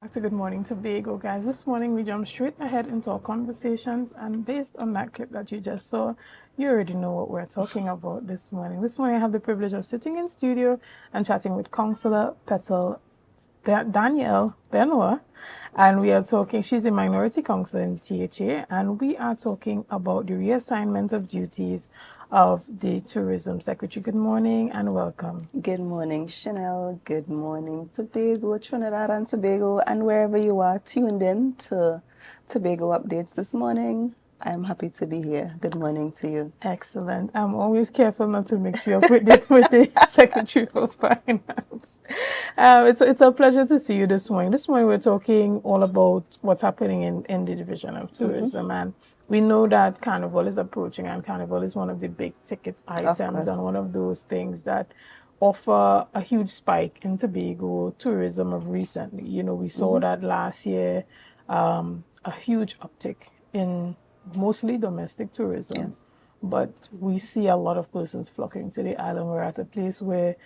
Speaker 2: Back to Good Morning Tobago, guys. This morning we jump straight ahead into our conversations, and based on that clip that you just saw, you already know what we're talking about this morning. This morning I have the privilege of sitting in studio and chatting with Councillor Petal Danielle Benoit, and we are talking, she's a minority councillor in THA, and we are talking about the reassignment of duties of the Tourism Secretary. Good morning and welcome.
Speaker 11: Good morning, Chanel. Good morning, Tobago, Trinidad and Tobago, and wherever you are tuned in to Tobago Updates this morning. I'm happy to be here. Good morning to you.
Speaker 2: Excellent. I'm always careful not to mix you up with the Secretary for Finance. It's a pleasure to see you this morning. This morning we're talking all about what's happening in the Division of Tourism, and we know that Carnival is approaching, and Carnival is one of the big ticket items and one of those things that offer a huge spike in Tobago tourism of recently. You know, we saw that last year, a huge uptick in mostly domestic tourism, but we see a lot of persons flocking to the island. We're at a place where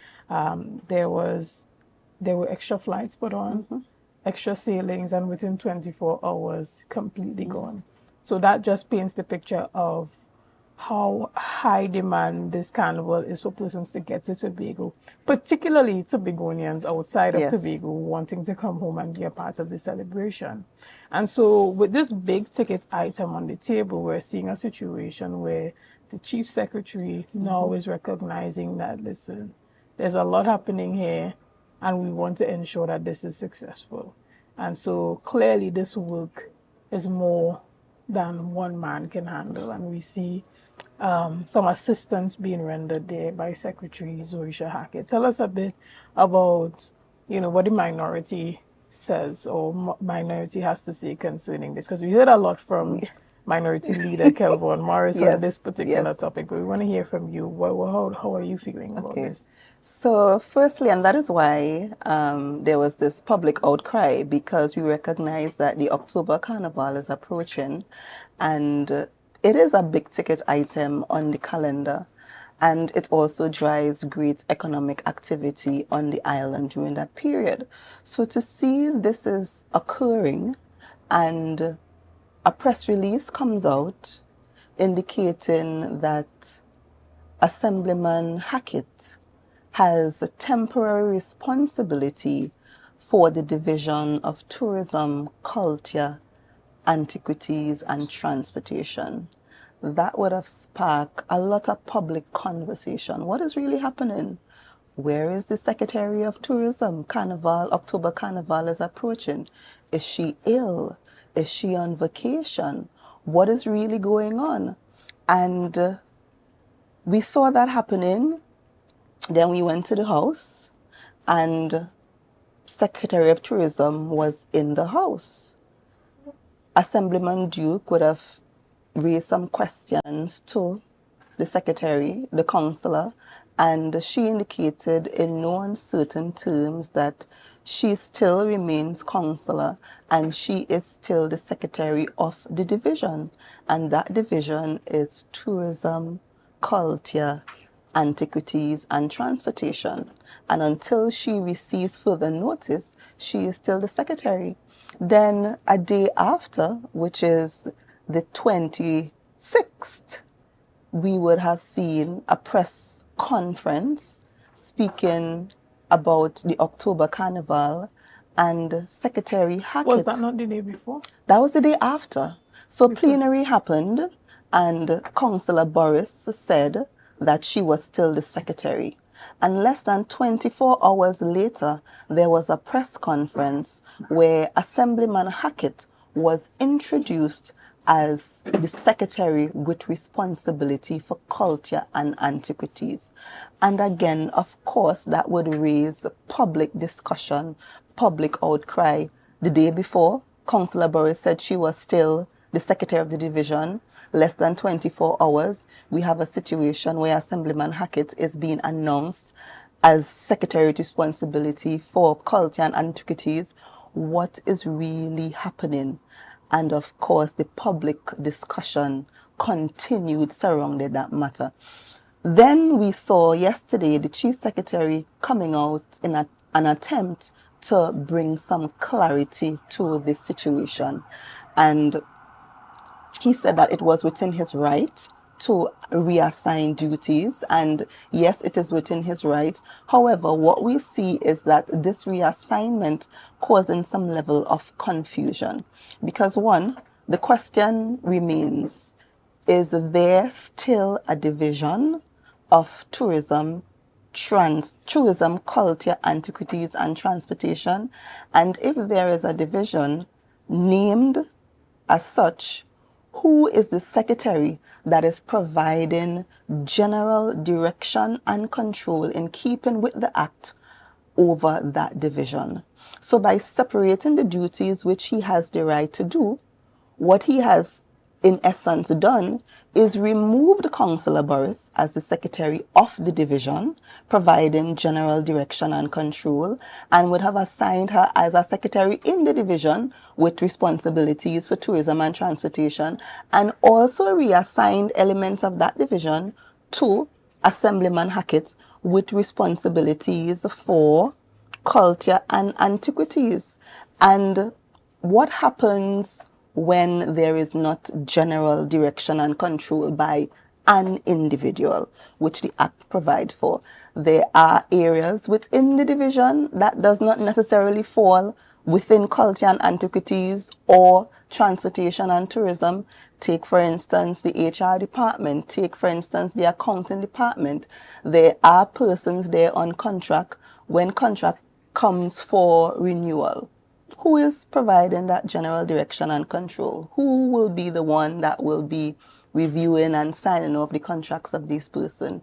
Speaker 2: there were extra flights put on, extra sailings, and within 24 hours, completely gone. So that just paints the picture of how high demand this carnival is for persons to get to Tobago, particularly Tobagonians outside of Tobago wanting to come home and be a part of the celebration. And so with this big ticket item on the table, we're seeing a situation where the Chief Secretary now is recognizing that, listen, there's a lot happening here and we want to ensure that this is successful. And so clearly this work is more than one man can handle, and we see some assistance being rendered there by Secretary Zorisha Hackett. Tell us a bit about, what the minority says or minority has to say concerning this, because we heard a lot from Minority Leader Kelvin Morris on this particular topic, but we want to hear from you. How are you feeling about this?
Speaker 11: So firstly, and that is why there was this public outcry, because we recognize that the October Carnival is approaching, and it is a big ticket item on the calendar, and it also drives great economic activity on the island during that period. So to see this is occurring, and a press release comes out indicating that Assemblyman Hackett has a temporary responsibility for the Division of Tourism, Culture, Antiquities and Transportation. That would have sparked a lot of public conversation. What is really happening? Where is the Secretary of Tourism? October Carnival is approaching. Is she ill? Is she on vacation? What is really going on? And we saw that happening. Then we went to the house, and Secretary of Tourism was in the house. Assemblyman Duke would have raised some questions to the secretary, the councillor, And she indicated in no uncertain terms that she still remains councillor and she is still the secretary of the division. And that division is tourism, culture, antiquities and transportation. And until she receives further notice, she is still the secretary. Then a day after, which is the 26th, we would have seen a press conference speaking about the October Carnival, and Secretary Hackett.
Speaker 2: Was that not the day before?
Speaker 11: That was the day after. So plenary happened, and Councillor Boris said that she was still the secretary. And less than 24 hours later, there was a press conference where Assemblyman Hackett was introduced as the secretary with responsibility for culture and antiquities. And again, of course, that would raise public discussion, public outcry. The day before, Councillor Boris said she was still the secretary of the division. Less than 24 hours, we have a situation where Assemblyman Hackett is being announced as secretary with responsibility for culture and antiquities. What is really happening? And of course, the public discussion continued surrounding that matter. Then we saw yesterday the chief secretary coming out in an attempt to bring some clarity to this situation. And he said that it was within his right to reassign duties, and yes, it is within his right. However, what we see is that this reassignment causing some level of confusion, because one, the question remains, is there still a division of tourism, culture, antiquities and transportation? And if there is a division named as such, who is the secretary that is providing general direction and control in keeping with the act over that division? So by separating the duties which he has the right to do, what he has in essence done is removed Councillor Boris as the secretary of the division, providing general direction and control, and would have assigned her as a secretary in the division with responsibilities for tourism and transportation, and also reassigned elements of that division to Assemblyman Hackett with responsibilities for culture and antiquities. And what happens when there is not general direction and control by an individual, which the Act provides for? There are areas within the division that does not necessarily fall within culture and antiquities or transportation and tourism. Take, for instance, the HR department. Take, for instance, the accounting department. There are persons there on contract. When contract comes for renewal, who is providing that general direction and control? Who will be the one that will be reviewing and signing off the contracts of this person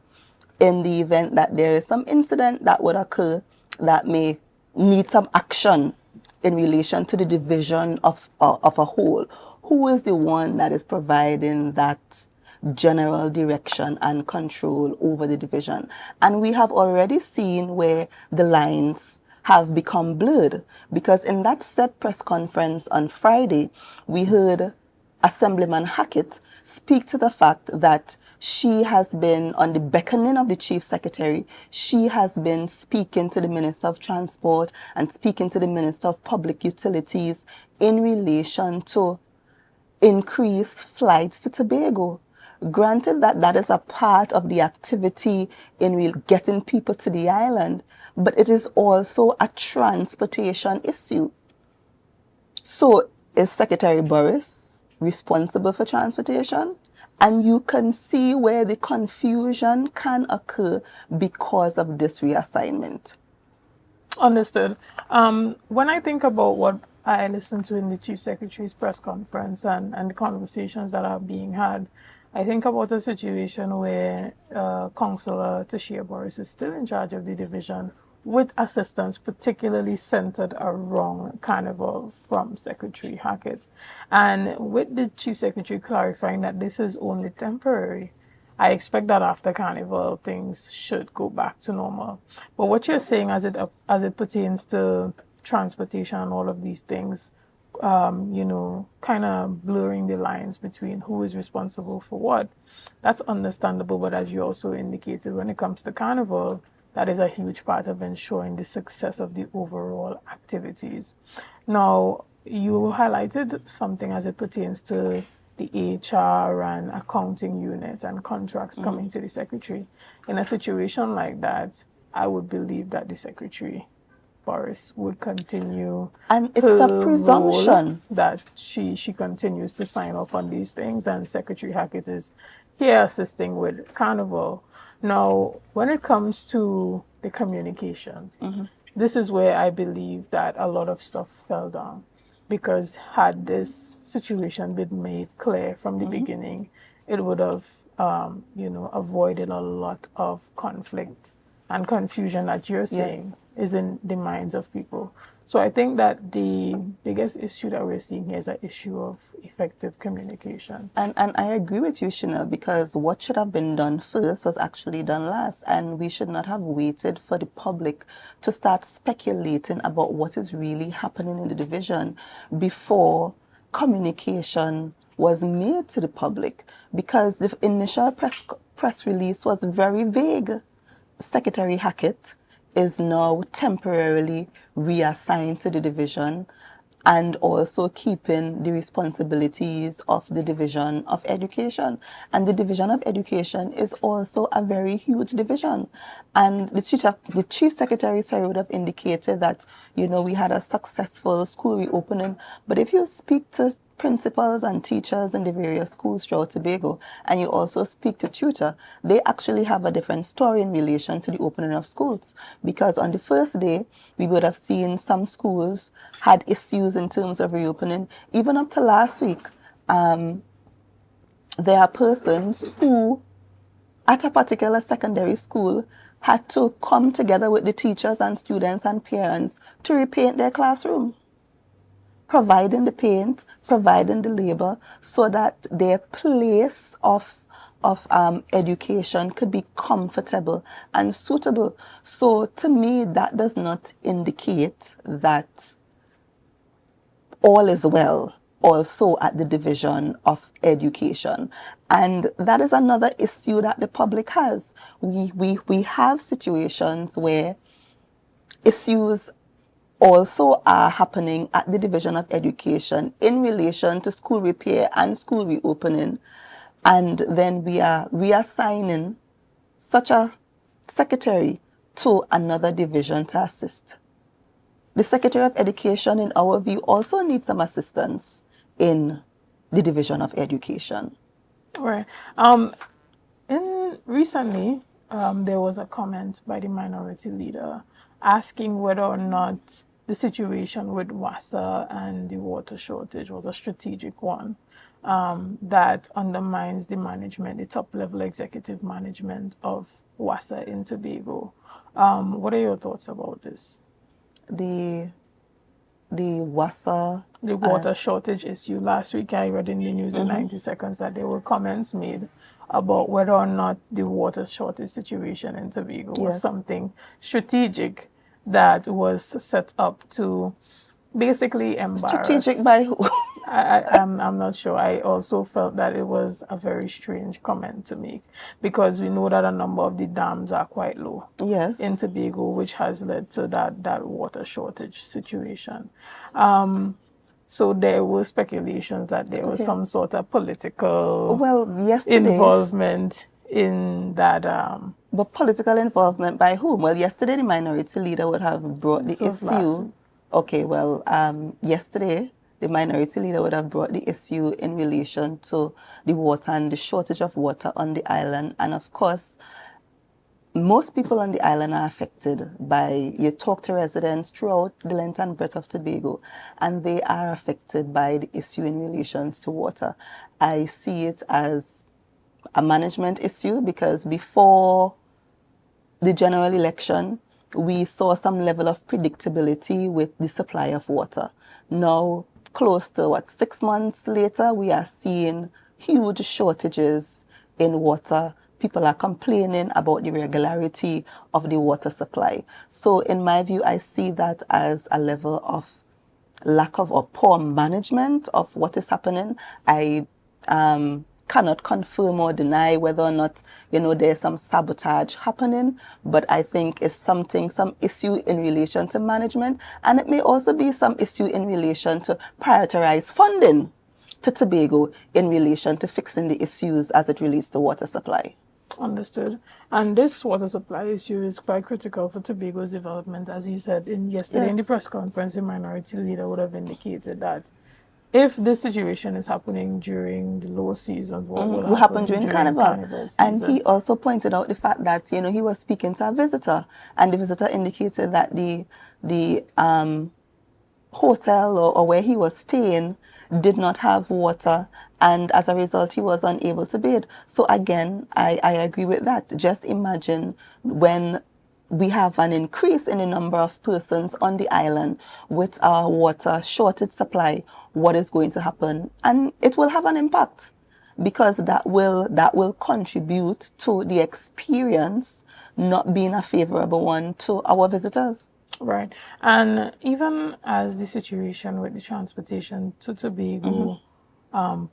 Speaker 11: in the event that there is some incident that would occur that may need some action in relation to the division of a whole? Who is the one that is providing that general direction and control over the division? And we have already seen where the lines have become blurred, because in that said press conference on Friday, we heard Assemblyman Hackett speak to the fact that she has been, on the beckoning of the Chief Secretary, she has been speaking to the Minister of Transport and speaking to the Minister of Public Utilities in relation to increase flights to Tobago. Granted that that is a part of the activity in getting people to the island, but it is also a transportation issue. So is Secretary Boris responsible for transportation? And you can see where the confusion can occur because of this reassignment.
Speaker 2: Understood. When I think about what I listened to in the Chief Secretary's press conference and the conversations that are being had, I think about a situation where Councillor Tashia Boris is still in charge of the division with assistance particularly centered around Carnival from Secretary Hackett. And with the Chief Secretary clarifying that this is only temporary, I expect that after Carnival, things should go back to normal. But what you're saying as it pertains to transportation and all of these things, kind of blurring the lines between who is responsible for what, that's understandable. But as you also indicated, when it comes to Carnival, that is a huge part of ensuring the success of the overall activities. Now, you highlighted something as it pertains to the HR and accounting unit and contracts coming to the secretary. In a situation like that, I would believe that the secretary, Boris, would continue,
Speaker 11: and it's a presumption
Speaker 2: role that she continues to sign off on these things, and Secretary Hackett is here assisting with Carnival. Now, when it comes to the communication, this is where I believe that a lot of stuff fell down. Because had this situation been made clear from the beginning, it would have, avoided a lot of conflict and confusion that you're saying is in the minds of people. So I think that the biggest issue that we're seeing here is an issue of effective communication.
Speaker 11: And I agree with you, Chanel, because what should have been done first was actually done last. And we should not have waited for the public to start speculating about what is really happening in the division before communication was made to the public, because the initial press release was very vague. Secretary Hackett is now temporarily reassigned to the division and also keeping the responsibilities of the Division of Education. And the Division of Education is also a very huge division. And the Chief Secretary, would have indicated that, we had a successful school reopening. But if you speak to principals and teachers in the various schools throughout Tobago, and you also speak to tutor, they actually have a different story in relation to the opening of schools. Because on the first day, we would have seen some schools had issues in terms of reopening. Even up to last week, there are persons who, at a particular secondary school, had to come together with the teachers and students and parents to repaint their classroom, providing the paint, providing the labor, so that their place of education could be comfortable and suitable. So to me, that does not indicate that all is well also at the Division of Education. And that is another issue that the public has. We have situations where issues also are happening at the Division of Education in relation to school repair and school reopening. And then we are reassigning such a secretary to another division to assist. The Secretary of Education, in our view, also needs some assistance in the Division of Education.
Speaker 2: Right. Recently, there was a comment by the minority leader asking whether or not the situation with WASA and the water shortage was a strategic one that undermines the management, the top-level executive management of WASA in Tobago. What are your thoughts about this?
Speaker 11: The WASA...
Speaker 2: The water shortage issue. Last week I read in the news in 90 seconds that there were comments made about whether or not the water shortage situation in Tobago was something strategic that was set up to basically embarrass.
Speaker 11: Strategic by who?
Speaker 2: I'm not sure. I also felt that it was a very strange comment to make, because we know that a number of the dams are quite low in Tobago, which has led to that water shortage situation. So there were speculations that there was some sort of political involvement in that.
Speaker 11: But political involvement by whom? Well, yesterday the minority leader would have brought the issue. Okay, well, yesterday the minority leader would have brought the issue in relation to the water and the shortage of water on the island. And of course, most people on the island are affected by, you talk to residents throughout the length and breadth of Tobago, and they are affected by the issue in relation to water. I see it as a management issue, because before the general election, we saw some level of predictability with the supply of water. Now, close to 6 months later, we are seeing huge shortages in water people are complaining about the regularity of the water supply. So in my view, I see that as a level of lack of or poor management of what is happening. I cannot confirm or deny whether or not, there's some sabotage happening, but I think it's some issue in relation to management, and it may also be some issue in relation to prioritize funding to Tobago in relation to fixing the issues as it relates to water supply.
Speaker 2: Understood. And this water supply issue is quite critical for Tobago's development. As you said yesterday in the press conference, the minority leader would have indicated that if this situation is happening during the low season, what will happen during Carnival season?
Speaker 11: And he also pointed out the fact that, he was speaking to a visitor, and the visitor indicated that the hotel or where he was staying did not have water, and as a result he was unable to bathe. So again, I agree with that. Just imagine when we have an increase in the number of persons on the island with our water shortage supply, what is going to happen? And it will have an impact, because that will contribute to the experience not being a favorable one to our visitors.
Speaker 2: Right. And even as the situation with the transportation to Tobago,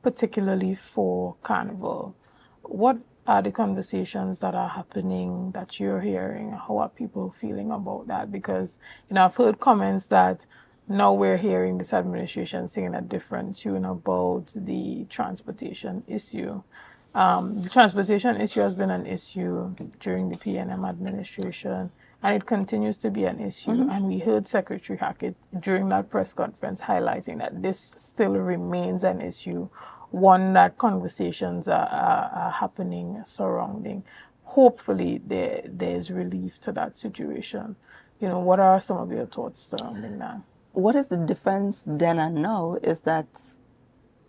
Speaker 2: particularly for Carnival, what are the conversations that are happening that you're hearing? How are people feeling about that? Because, I've heard comments that now we're hearing this administration singing a different tune about the transportation issue. The transportation issue has been an issue during the PNM administration, and it continues to be an issue. And we heard Secretary Hackett during that press conference highlighting that this still remains an issue, one that conversations are happening surrounding. Hopefully there's relief to that situation. What are some of your thoughts surrounding that?
Speaker 11: What is the difference then and now is that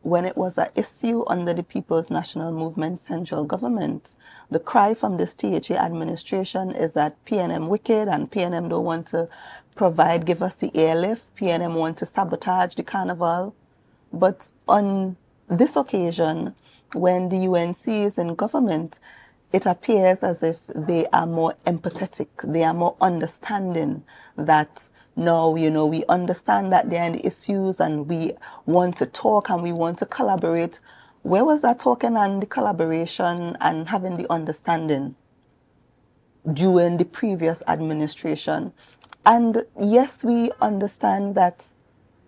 Speaker 11: when it was an issue under the People's National Movement central government, the cry from this THA administration is that PNM wicked and PNM don't want to give us the airlift, PNM want to sabotage the carnival. But on this occasion, when the UNC is in government, it appears as if they are more empathetic, they are more understanding that no, we understand that there are the issues and we want to talk and we want to collaborate. Where was that talking and the collaboration and having the understanding during the previous administration? And yes, we understand that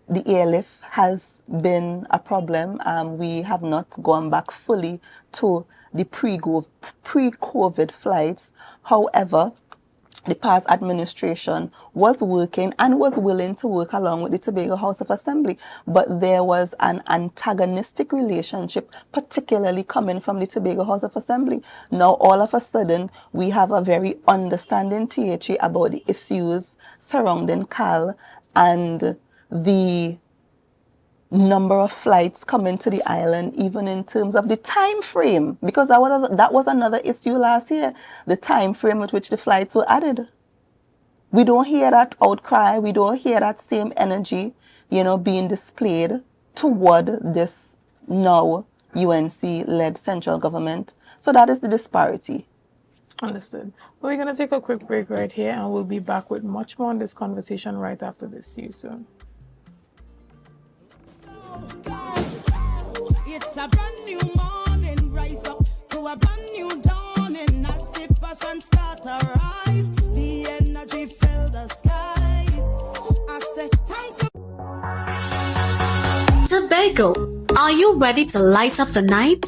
Speaker 11: the airlift has been a problem. We have not gone back fully to the pre-COVID flights. However, the past administration was working and was willing to work along with the Tobago House of Assembly, but there was an antagonistic relationship, particularly coming from the Tobago House of Assembly. Now, all of a sudden, we have a very understanding THA about the issues surrounding CAL and the number of flights coming to the island, even in terms of the time frame, because that was another issue last year, the time frame with which the flights were added. We don't hear that outcry, we don't hear that same energy, being displayed toward this now UNC-led central government. So that is the disparity.
Speaker 2: Understood. Well, we're going to take a quick break right here, and we'll be back with much more on this conversation right after this. See you soon.
Speaker 9: It's a brand new morning, rise up to a brand new dawning. As the passion start to rise, the energy fill the skies. I say thanks.
Speaker 12: Tobago, are you ready to light up the night?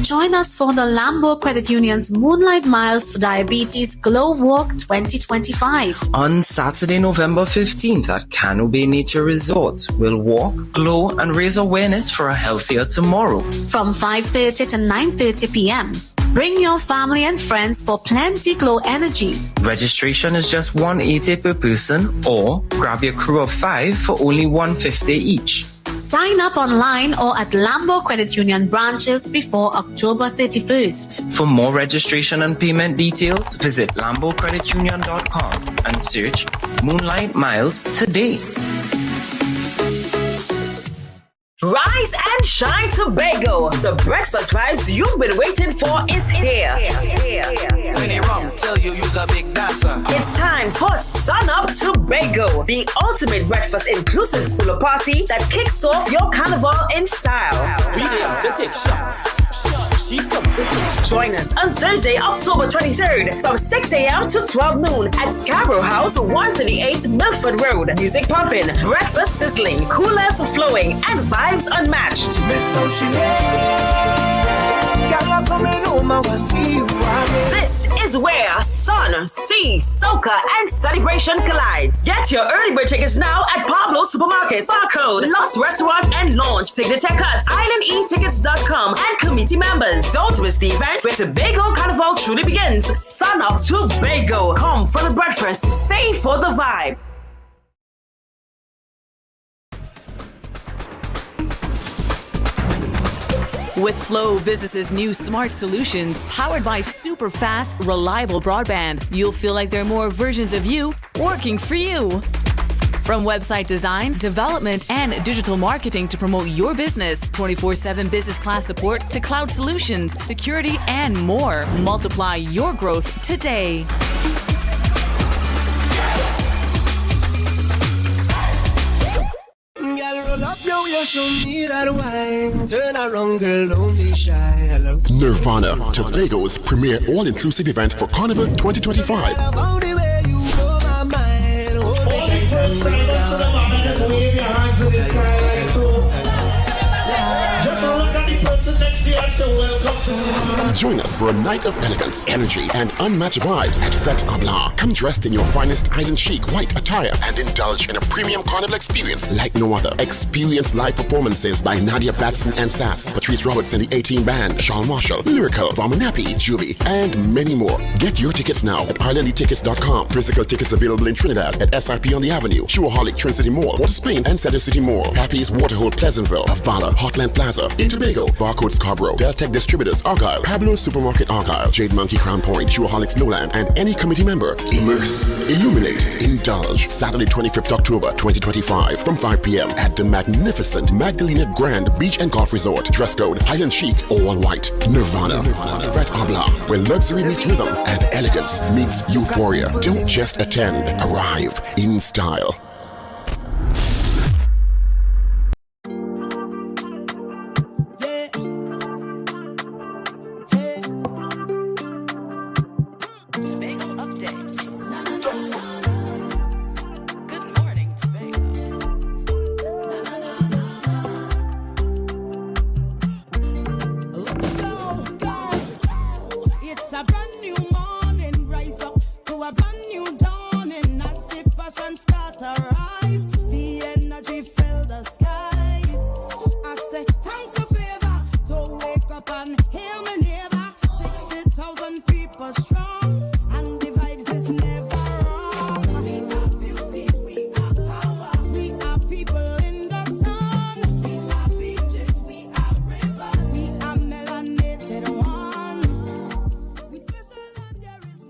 Speaker 12: Join us for the Lambo Credit Union's Moonlight Miles for Diabetes Glow Walk 2025.
Speaker 10: On Saturday, November 15th at Cano Bay Nature Resort, we'll walk, glow, and raise awareness for a healthier tomorrow.
Speaker 12: From 5:30 to 9:30 p.m. Bring your family and friends for plenty glow energy.
Speaker 10: Registration is just $180 per person, or grab your crew of 5 for only $150 each.
Speaker 12: Sign up online or at Lambo Credit Union branches before October 31st.
Speaker 10: For more registration and payment details, visit lambocreditunion.com and search Moonlight Miles today.
Speaker 7: Rise and shine, Tobago. The breakfast vibes you've been waiting for is here.
Speaker 8: When they wrong, tell you you's a big dancer.
Speaker 7: It's time for Sun Up Tobago, the ultimate breakfast inclusive cooler party that kicks off your carnival in style.
Speaker 8: We come to take shots. She come to take shots.
Speaker 7: Join us on Thursday, October 23rd from 6 a.m. to 12 noon at Scarborough House, 138 Milford Road. Music pumping, breakfast sizzling, coolers flowing, and vibes unmatched. This is where sun, sea, soca, and celebration collides. Get your early bird tickets now at Pablo Supermarkets, Barcode, Lost Restaurant and Launch, Signature Cuts, IslandEtickets.com, and committee members. Don't miss the event where Tobago Carnival truly begins. Sun Up Tobago. Come for the breakfast, stay for the vibe.
Speaker 14: With Flow Business's new smart solutions, powered by super fast, reliable broadband, you'll feel like there are more versions of you working for you. From website design, development, and digital marketing to promote your business, 24/7 business class support to cloud solutions, security, and more. Multiply your growth today.
Speaker 15: Nirvana, Tobago's premier all-inclusive event for Carnival 2025. Join us for a night of elegance, energy, and unmatched vibes at Fête AMPLIA. Come dressed in your finest island chic white attire and indulge in a premium carnival experience like no other. Experience live performances by Nadia Batson and Sass, Patrice Roberts and the 18 Band, Sean Marshall, Lyrical, Ramonapi, Juby, and many more. Get your tickets now at IslandEtickets.com. Physical tickets available in Trinidad at SRP on the Avenue, Showaholic, Trin City Mall, Port of Spain, and Center City Mall. Happy's Waterhole, Pleasantville, Avala, Hotland Plaza, in Tobago, Barcode Scarborough, Deltec Distributors, Argyle, Pablo Supermarket Argyle, Jade Monkey Crown Point, Showaholics Lowland, and any committee member. Immerse, illuminate, indulge. Saturday 25th October 2025 from 5 p.m. at the magnificent Magdalena Grand Beach and Golf Resort. Dress code Island Chic, all white. Nirvana, Fête AMPLIA, where luxury meets rhythm and elegance meets euphoria. Don't just attend, arrive in style.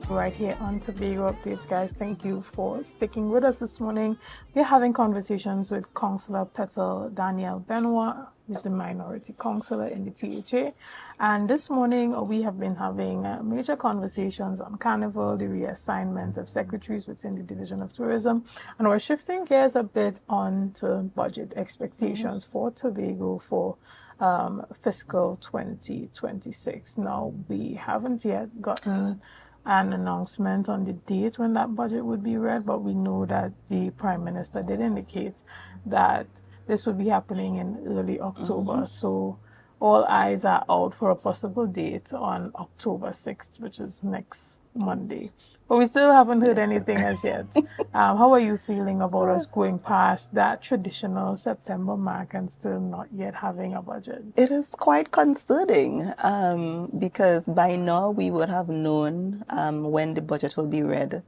Speaker 2: Right here on Tobago Updates, guys. Thank you for sticking with us this morning. We're having conversations with Councillor Petal Daniel Benoit, who's the minority councillor in the THA. And this morning, we have been having major conversations on Carnival, the reassignment of secretaries within the Division of Tourism. And we're shifting gears a bit on to budget expectations for Tobago for fiscal 2026. Now, we haven't yet gotten an announcement on the date when that budget would be read, but we know that the Prime Minister did indicate that this would be happening in early October. So all eyes are out for a possible date on October 6th, which is next Monday. But we still haven't heard anything as yet. How are you feeling about us going past that traditional September mark and still not yet having a budget?
Speaker 11: It is quite concerning because by now we would have known when the budget will be read.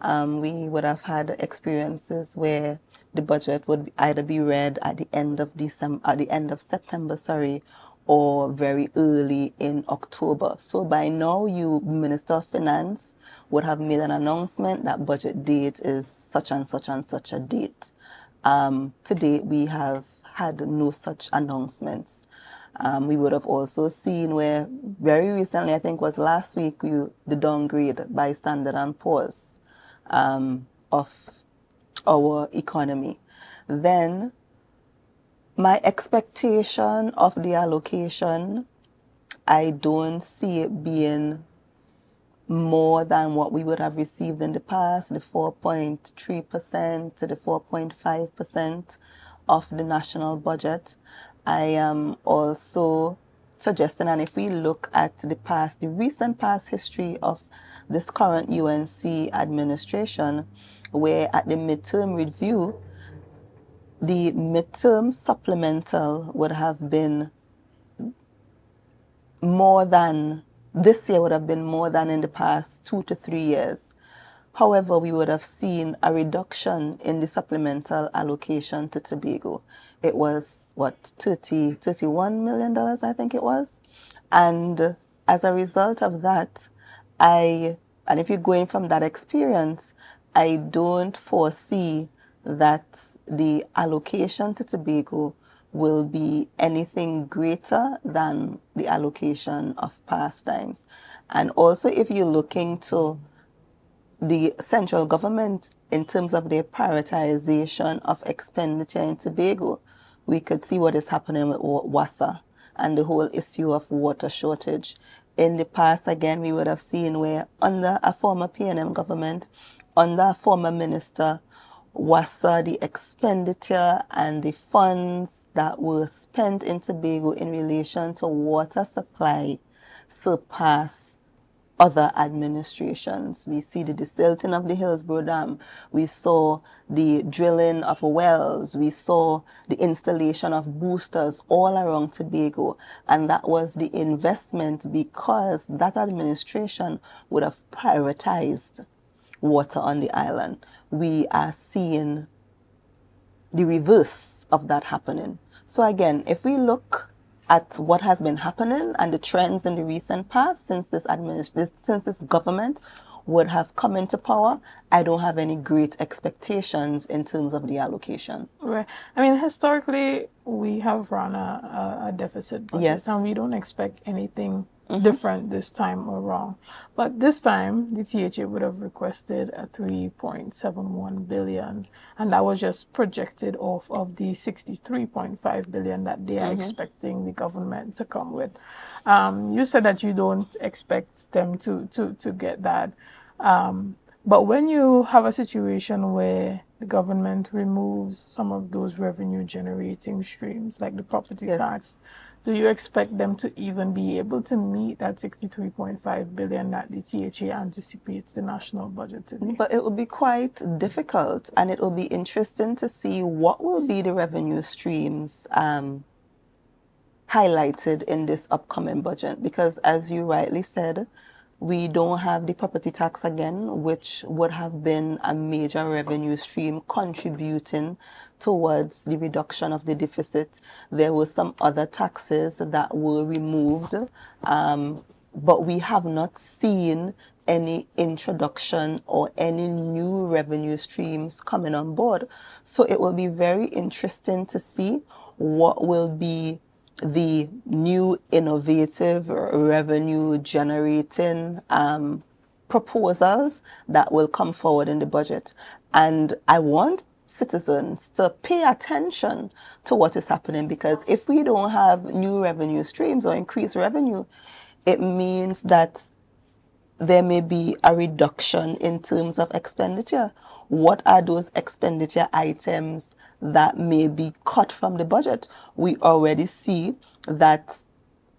Speaker 11: We would have had experiences where the budget would either be read at the end of September, or very early in October. So by now, you, Minister of Finance, would have made an announcement that budget date is such and such and such a date. To date, we have had no such announcements. We would have also seen where very recently, I think was last week, the downgrade by Standard & Poor's of our economy. Then my expectation of the allocation, I don't see it being more than what we would have received in the past, the 4.3% to the 4.5% of the national budget. I am also suggesting, and if we look at the recent past history of this current UNC administration, where at the midterm review, the midterm supplemental would have been more than, this year would have been more than in the past 2 to 3 years. However, we would have seen a reduction in the supplemental allocation to Tobago. It was, $31 million, I think it was. And as a result of that, and if you're going from that experience, I don't foresee that the allocation to Tobago will be anything greater than the allocation of past times. And also, if you're looking to the central government in terms of their prioritization of expenditure in Tobago, we could see what is happening with WASA and the whole issue of water shortage. In the past, again, we would have seen where under a former PNM government, under a former minister, WASA, the expenditure and the funds that were spent in Tobago in relation to water supply surpass other administrations. We see the desilting of the Hillsborough Dam. We saw the drilling of wells. We saw the installation of boosters all around Tobago. And that was the investment because that administration would have prioritized water on the island. We are seeing the reverse of that happening. So again, if we look at what has been happening and the trends in the recent past since this government would have come into power, I don't have any great expectations in terms of the allocation.
Speaker 2: Right. I mean, historically, we have run a deficit budget,
Speaker 11: yes,
Speaker 2: and we don't expect anything different this time around. But this time, the THA would have requested a 3.71 billion, and that was just projected off of the 63.5 billion that they are expecting the government to come with. You said that you don't expect them to get that. But when you have a situation where the government removes some of those revenue generating streams, like the property tax, do you expect them to even be able to meet that 63.5 billion that the THA anticipates the national budget to be?
Speaker 11: But it will be quite difficult, and it will be interesting to see what will be the revenue streams highlighted in this upcoming budget, because as you rightly said, we don't have the property tax again, which would have been a major revenue stream contributing towards the reduction of the deficit. There were some other taxes that were removed, but we have not seen any introduction or any new revenue streams coming on board. So it will be very interesting to see what will be the new innovative revenue generating proposals that will come forward in the budget. And I want citizens to pay attention to what is happening, because if we don't have new revenue streams or increased revenue, it means that there may be a reduction in terms of expenditure. What are those expenditure items that may be cut from the budget? We already see that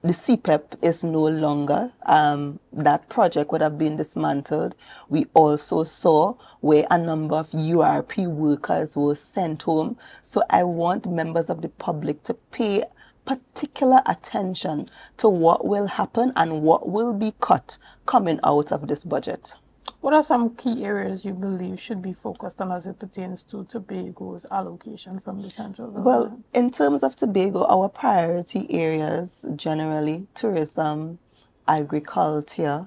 Speaker 11: the CPEP is no longer, that project would have been dismantled. We also saw where a number of URP workers were sent home. So I want members of the public to pay particular attention to what will happen and what will be cut coming out of this budget.
Speaker 2: What are some key areas you believe should be focused on as it pertains to Tobago's allocation from the central government?
Speaker 11: Well, in terms of Tobago, our priority areas generally tourism, agriculture,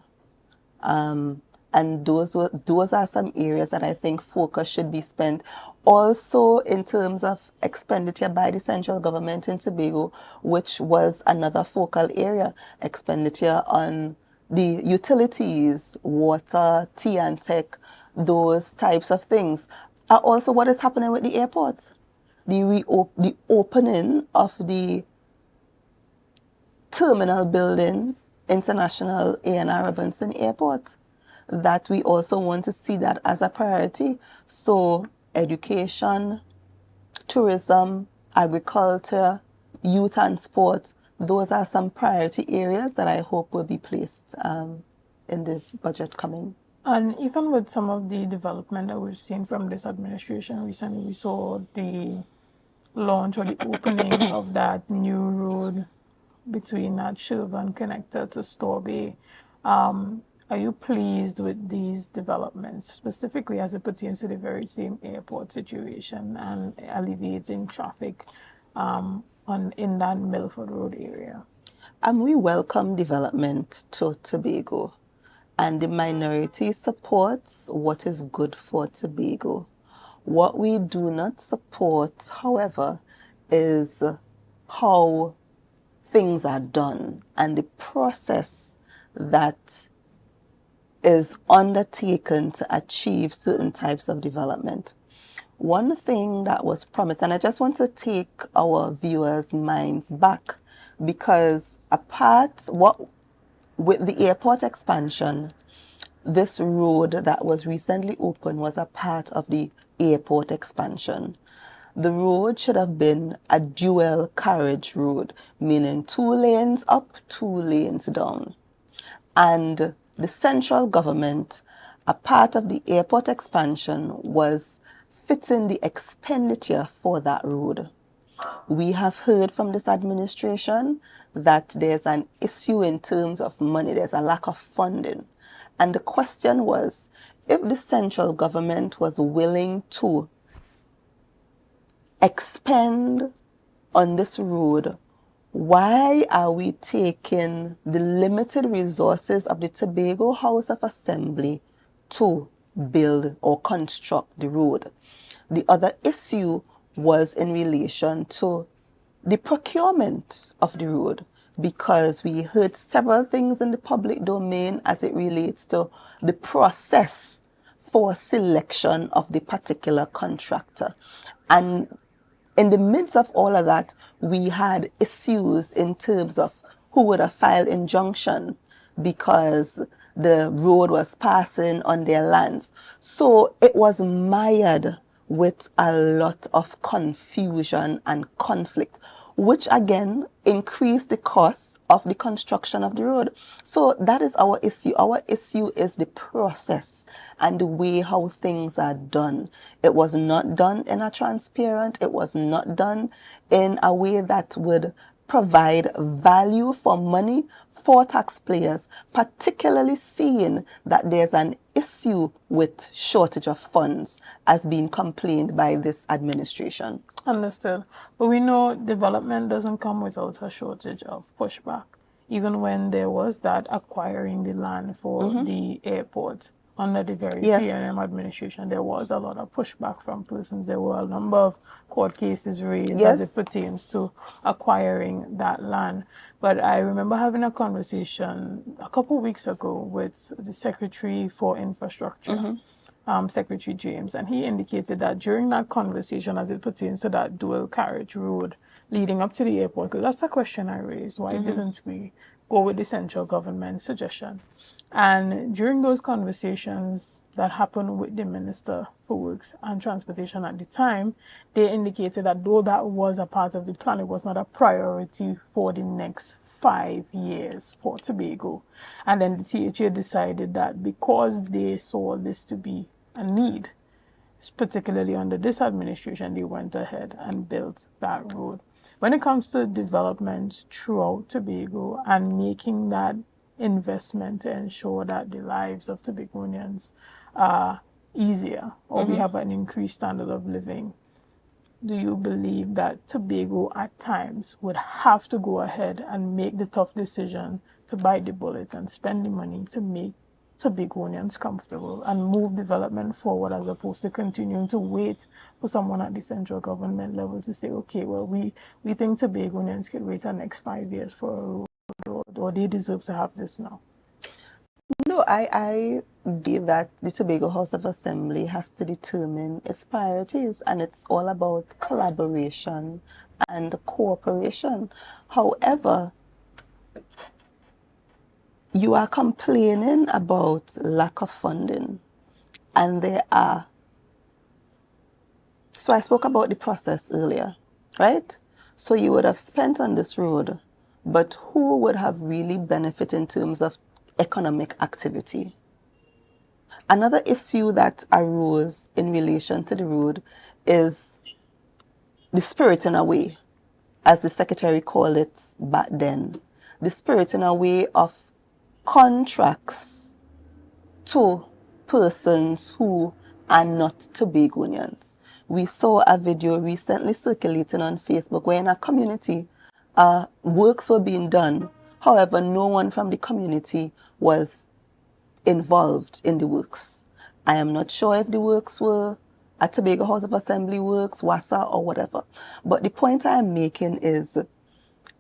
Speaker 11: and those are some areas that I think focus should be spent Also, in terms of expenditure by the central government in Tobago, which was another focal area, expenditure on the utilities, water, tea and tech, those types of things, are also what is happening with the airport. The opening of the terminal building, International A&R Robinson Airport, that we also want to see that as a priority. So education, tourism, agriculture, youth and sport, those are some priority areas that I hope will be placed in the budget coming.
Speaker 2: And even with some of the development that we've seen from this administration recently, we saw the launch or the opening of that new road between that Shervan connector to Store Bay. Are you pleased with these developments, specifically as it pertains to the very same airport situation and alleviating traffic in that Milford Road area?
Speaker 11: We welcome development to Tobago, and the minority supports what is good for Tobago. What we do not support, however, is how things are done and the process that is undertaken to achieve certain types of development. One thing that was promised, and I just want to take our viewers' minds back, because with the airport expansion, this road that was recently opened was a part of the airport expansion. The road should have been a dual carriage road, meaning 2 lanes up, 2 lanes down. And the central government, a part of the airport expansion, was fitting the expenditure for that road. We have heard from this administration that there's an issue in terms of money, there's a lack of funding. And the question was, if the central government was willing to expend on this road, why are we taking the limited resources of the Tobago House of Assembly to build or construct the road? The other issue was in relation to the procurement of the road, because we heard several things in the public domain as it relates to the process for selection of the particular contractor. And in the midst of all of that, we had issues in terms of who would have filed injunction because the road was passing on their lands. So it was mired with a lot of confusion and conflict, which again increased the cost of the construction of the road. So that is our issue. Our issue is the process and the way how things are done. It was not done in a transparent, it was not done in a way that would provide value for money for taxpayers, particularly seeing that there's an issue with shortage of funds as being complained by this administration.
Speaker 2: Understood. But we know development doesn't come without a shortage of pushback. Even when there was that acquiring the land for the airport under the very PNM administration, there was a lot of pushback from persons. There were a number of court cases raised as it pertains to acquiring that land. But I remember having a conversation a couple of weeks ago with the Secretary for Infrastructure, Secretary James, and he indicated that during that conversation as it pertains to that dual carriage road leading up to the airport, because that's a question I raised, why didn't we go with the central government suggestion? And during those conversations that happened with the Minister for Works and Transportation at the time, they indicated that though that was a part of the plan, it was not a priority for the next 5 years for Tobago. And then the THA decided that because they saw this to be a need, particularly under this administration, they went ahead and built that road. When it comes to development throughout Tobago and making that investment to ensure that the lives of Tobagonians are easier, or we have an increased standard of living, do you believe that Tobago at times would have to go ahead and make the tough decision to bite the bullet and spend the money to make Tobagonians comfortable and move development forward, as opposed to continuing to wait for someone at the central government level to say, okay, well, we think Tobagonians could wait the next 5 years for a road, or they deserve to have this now?
Speaker 11: No, I believe that the Tobago House of Assembly has to determine its priorities, and it's all about collaboration and cooperation. However, you are complaining about lack of funding, and so I spoke about the process earlier, right? So you would have spent on this road, but who would have really benefited in terms of economic activity? Another issue that arose in relation to the road is the spiriting away, as the secretary called it back then, the spiriting away of contracts to persons who are not Tobagonians. We saw a video recently circulating on Facebook where in a community works were being done. However, no one from the community was involved in the works. I am not sure if the works were a Tobago House of Assembly works, WASA, or whatever. But the point I am making is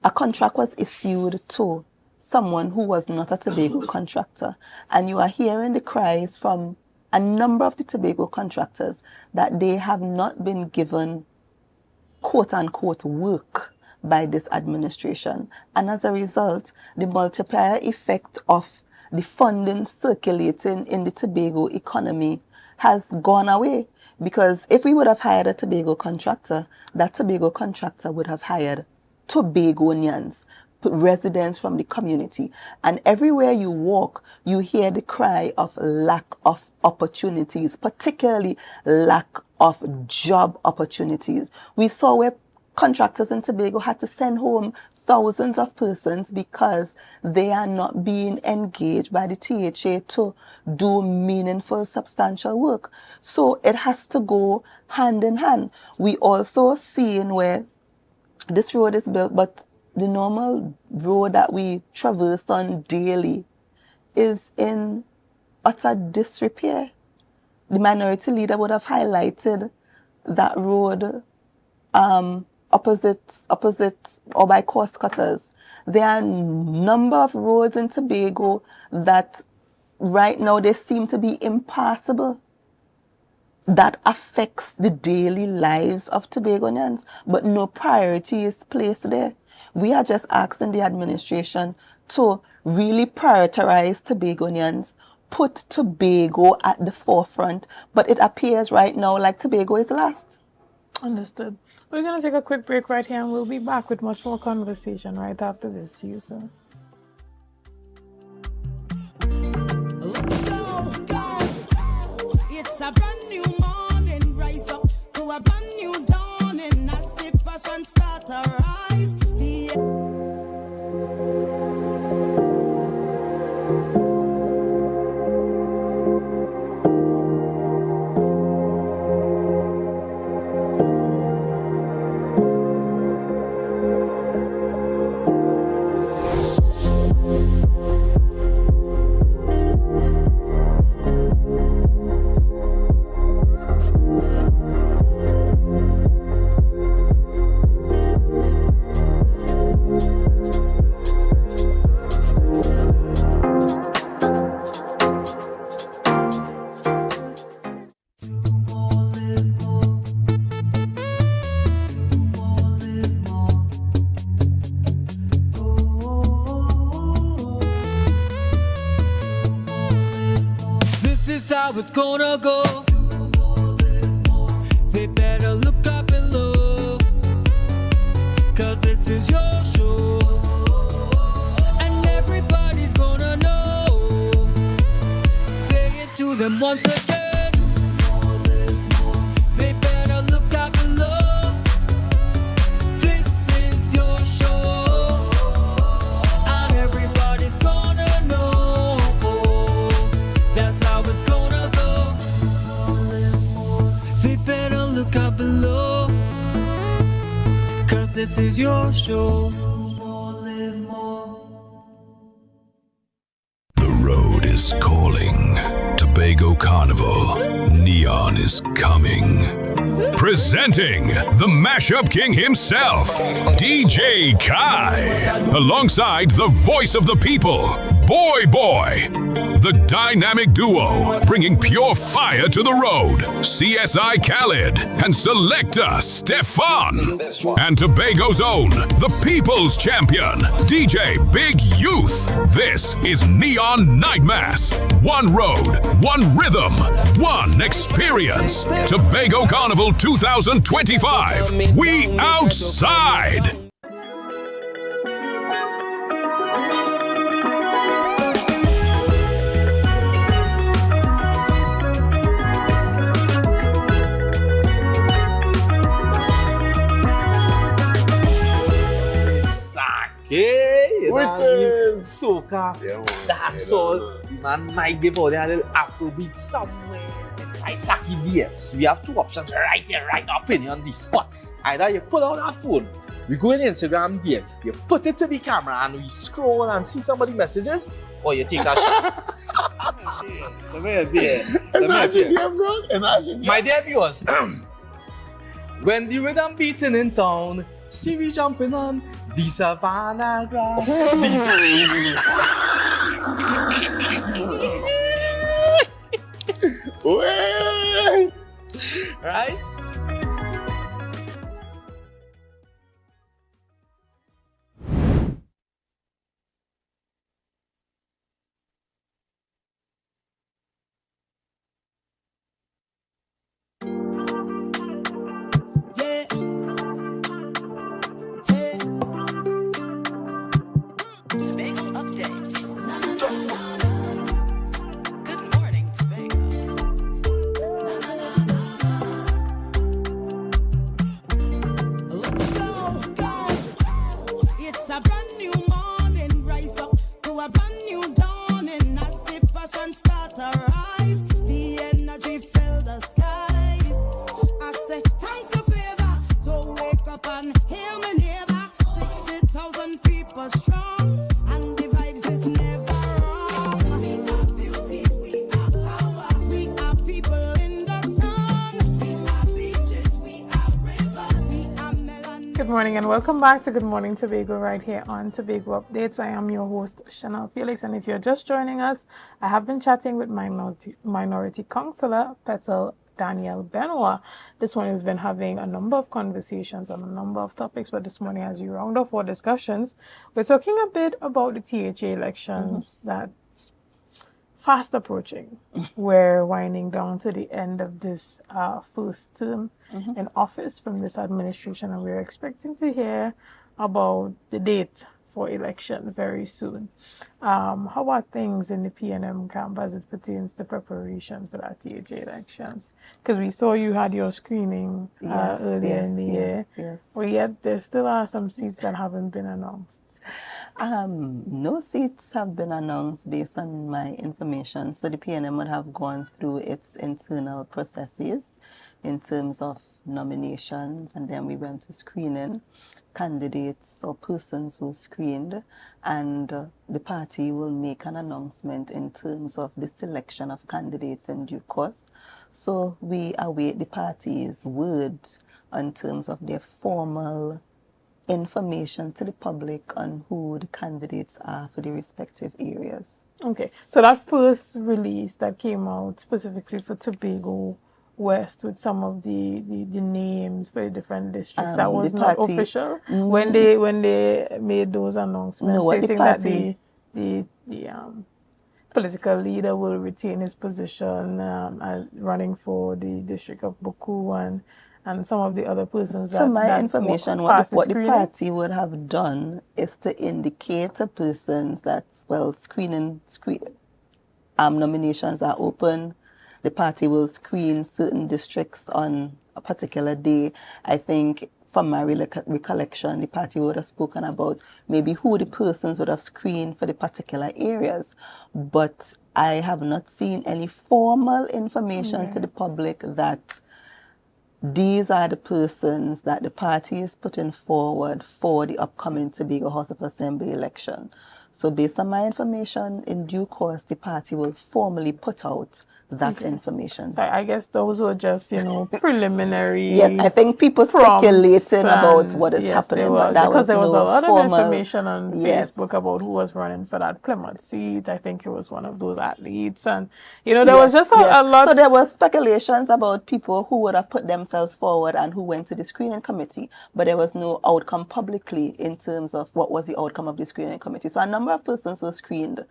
Speaker 11: a contract was issued to someone who was not a Tobago contractor. And you are hearing the cries from a number of the Tobago contractors that they have not been given quote-unquote work by this administration. And as a result, the multiplier effect of the funding circulating in the Tobago economy has gone away. Because if we would have hired a Tobago contractor, that Tobago contractor would have hired Tobagonians, residents from the community. And everywhere you walk, you hear the cry of lack of opportunities, particularly lack of job opportunities. We saw where contractors in Tobago had to send home thousands of persons because they are not being engaged by the THA to do meaningful, substantial work. So it has to go hand in hand. We also seen where this road is built, but the normal road that we traverse on daily is in utter disrepair. The minority leader would have highlighted that road opposite or by cost cutters. There are a number of roads in Tobago that right now they seem to be impassable. That affects the daily lives of Tobagonians, but no priority is placed there. We are just asking the administration to really prioritize Tobagonians, put Tobago at the forefront, but it appears right now like Tobago is last.
Speaker 2: Understood. We're going to take a quick break right here, and we'll be back with much more conversation right after this. See you soon.
Speaker 9: It's a brand new morning, rise up to a brand new dawning as the passion start to rise.
Speaker 19: This is how it's gonna go. They better look up below, 'cause this is your show, and everybody's gonna know. Say it to them once again. They better look up below. This is your show, and everybody's gonna know. That's how it's gonna go. They better look up below, 'cause this is your show.
Speaker 6: The road is is calling. Tobago Carnival. Neon is coming. Presenting the mashup king himself, DJ Kai, alongside the voice of the people, Boy Boy. The dynamic duo bringing pure fire to the road, CSI Khaled and Selector Stefan. And Tobago's own, the people's champion, DJ Big Youth. This is Neon Night Mass. One road, one rhythm, one experience. Tobago Carnival 2025. We outside.
Speaker 13: Okay, soca, dancehall. The man might give out a little Afrobeat somewhere inside Saki DMs. We have two options right here, right now, opinion on the spot. Either you pull out that phone, we go in Instagram DM, you put it to the camera and we scroll and see somebody messages, or you take a shot. My dear viewers, when the rhythm beating in town, see we jumping on the savannah grass. Right?
Speaker 9: It's a brand new morning, rise up to a brand new dawning. As the passion start to rise, the energy fill the skies. I say thanks for favor to wake up and hear my neighbor. 60,000 people strong, and the vibes is never wrong. We are beauty, we are power, we are people in the sun. We are beaches, we are rivers, we are melon.
Speaker 2: Good morning and welcome back to Good Morning Tobago right here on Tobago Updates. I am your host, Chanel Felix, and if you're just joining us, I have been chatting with Minority Councillor Petal Daniel Benoit. This morning we've been having a number of conversations on a number of topics, but this morning as we round off our discussions, we're talking a bit about the THA elections that's fast approaching. We're winding down to the end of this first term in office from this administration, and we're expecting to hear about the date for election very soon. How are things in the PNM camp as it pertains to preparation for that THA elections? Because we saw you had your screening earlier in the year.
Speaker 11: Yes.
Speaker 2: But yet there still are some seats that haven't been announced.
Speaker 11: No seats have been announced based on my information. So the PNM would have gone through its internal processes in terms of nominations, and then we went to screening candidates or persons who screened, and the party will make an announcement in terms of the selection of candidates in due course. So we await the party's words in terms of their formal information to the public on who the candidates are for the respective areas.
Speaker 2: Okay, so that first release that came out specifically for Tobago West with some of the names for the different districts, that was not official when they made those announcements, stating that the political leader will retain his position running for the district of Boku and some of the other persons that.
Speaker 11: So my information, what the party would have done is to indicate to persons that, well, nominations are open. The party will screen certain districts on a particular day. I think from my recollection, the party would have spoken about maybe who the persons would have screened for the particular areas. But I have not seen any formal information to the public that these are the persons that the party is putting forward for the upcoming Tobago House of Assembly election. So based on my information, in due course, the party will formally put out that information.
Speaker 2: So I guess those were just, preliminary.
Speaker 11: Yes, I think people speculating about what is happening, but that
Speaker 2: because
Speaker 11: was
Speaker 2: there was
Speaker 11: no
Speaker 2: a lot
Speaker 11: formal,
Speaker 2: of information on Facebook about who was running for that Plymouth seat. I think it was one of those athletes, and there was just a lot.
Speaker 11: So there were speculations about people who would have put themselves forward and who went to the screening committee, but there was no outcome publicly in terms of what was the outcome of the screening committee. So a number of persons were screened.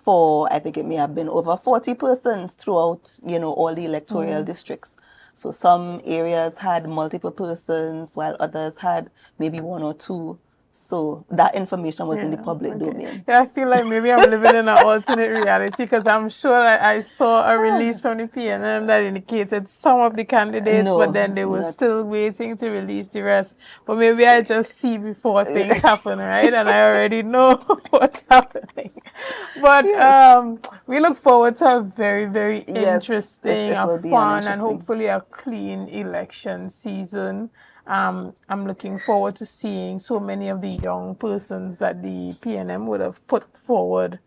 Speaker 11: For, I think it may have been over 40 persons throughout, all the electoral districts. So some areas had multiple persons, while others had maybe one or two. So that information was in the public domain.
Speaker 2: Yeah, I feel like maybe I'm living in an alternate reality, because I'm sure I saw a release from the PNM that indicated some of the candidates, but then they were still waiting to release the rest. But maybe I just see before things happen, right? And I already know what's happening. But we look forward to a very, very interesting, fun, and hopefully a clean election season. I'm looking forward to seeing so many of the young persons that the PNM would have put forward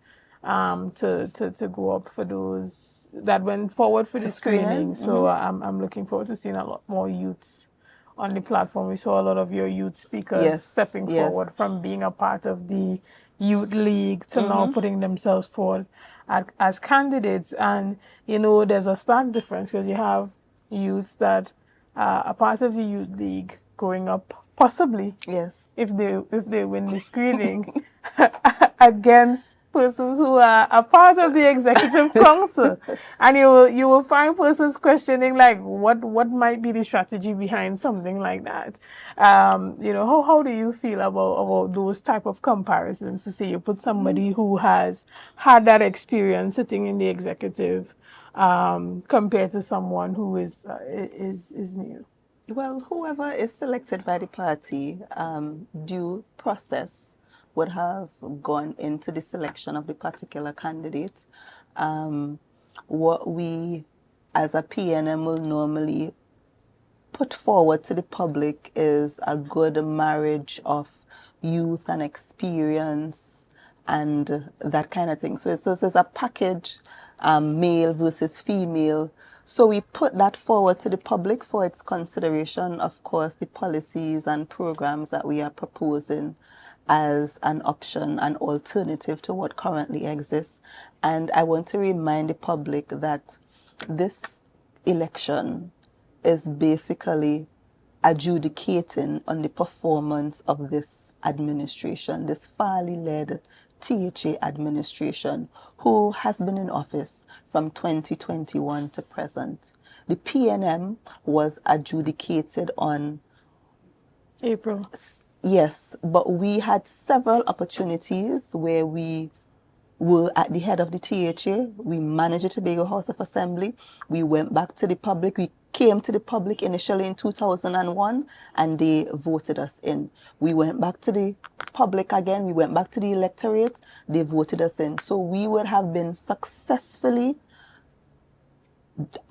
Speaker 2: to go up for those that went forward for the screening. So I'm looking forward to seeing a lot more youths on the platform. We saw a lot of your youth speakers stepping forward from being a part of the youth league to now putting themselves forward as candidates. And there's a stark difference, because you have youths that a part of the youth league growing up, possibly, if they win the screening, against persons who are a part of the executive council, and you will find persons questioning what might be the strategy behind something like that. How do you feel about those type of comparisons, to say you put somebody who has had that experience sitting in the executive compared to someone who is new?
Speaker 11: Well, whoever is selected by the party, due process would have gone into the selection of the particular candidate. What we, as a PNM, will normally put forward to the public is a good marriage of youth and experience and that kind of thing. So it's a package, male versus female. So we put that forward to the public for its consideration, of course, the policies and programs that we are proposing as an option, an alternative to what currently exists. And I want to remind the public that this election is basically adjudicating on the performance of this administration, this Farley-led THA administration, who has been in office from 2021 to present. The PNM was adjudicated on
Speaker 2: April.
Speaker 11: Yes, but we had several opportunities where we were at the head of the THA. We managed the Tobago House of Assembly. We went back to the public. We came to the public initially in 2001, and they voted us in. We went back to the public again. We went back to the electorate. They voted us in. So we would have been successfully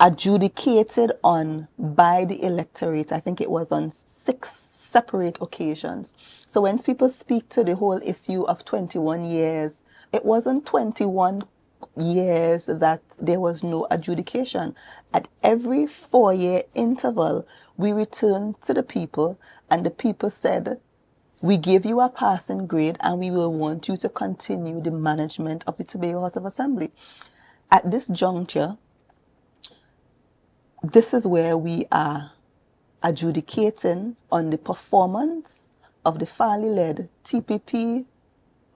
Speaker 11: adjudicated on by the electorate. I think it was on 6 separate occasions. So when people speak to the whole issue of 21 years, it wasn't 21 years that there was no adjudication. At every 4-year interval, we returned to the people, and the people said, we give you a passing grade and we will want you to continue the management of the Tobago House of Assembly. At this juncture, this is where we are adjudicating on the performance of the Farley-led TPP,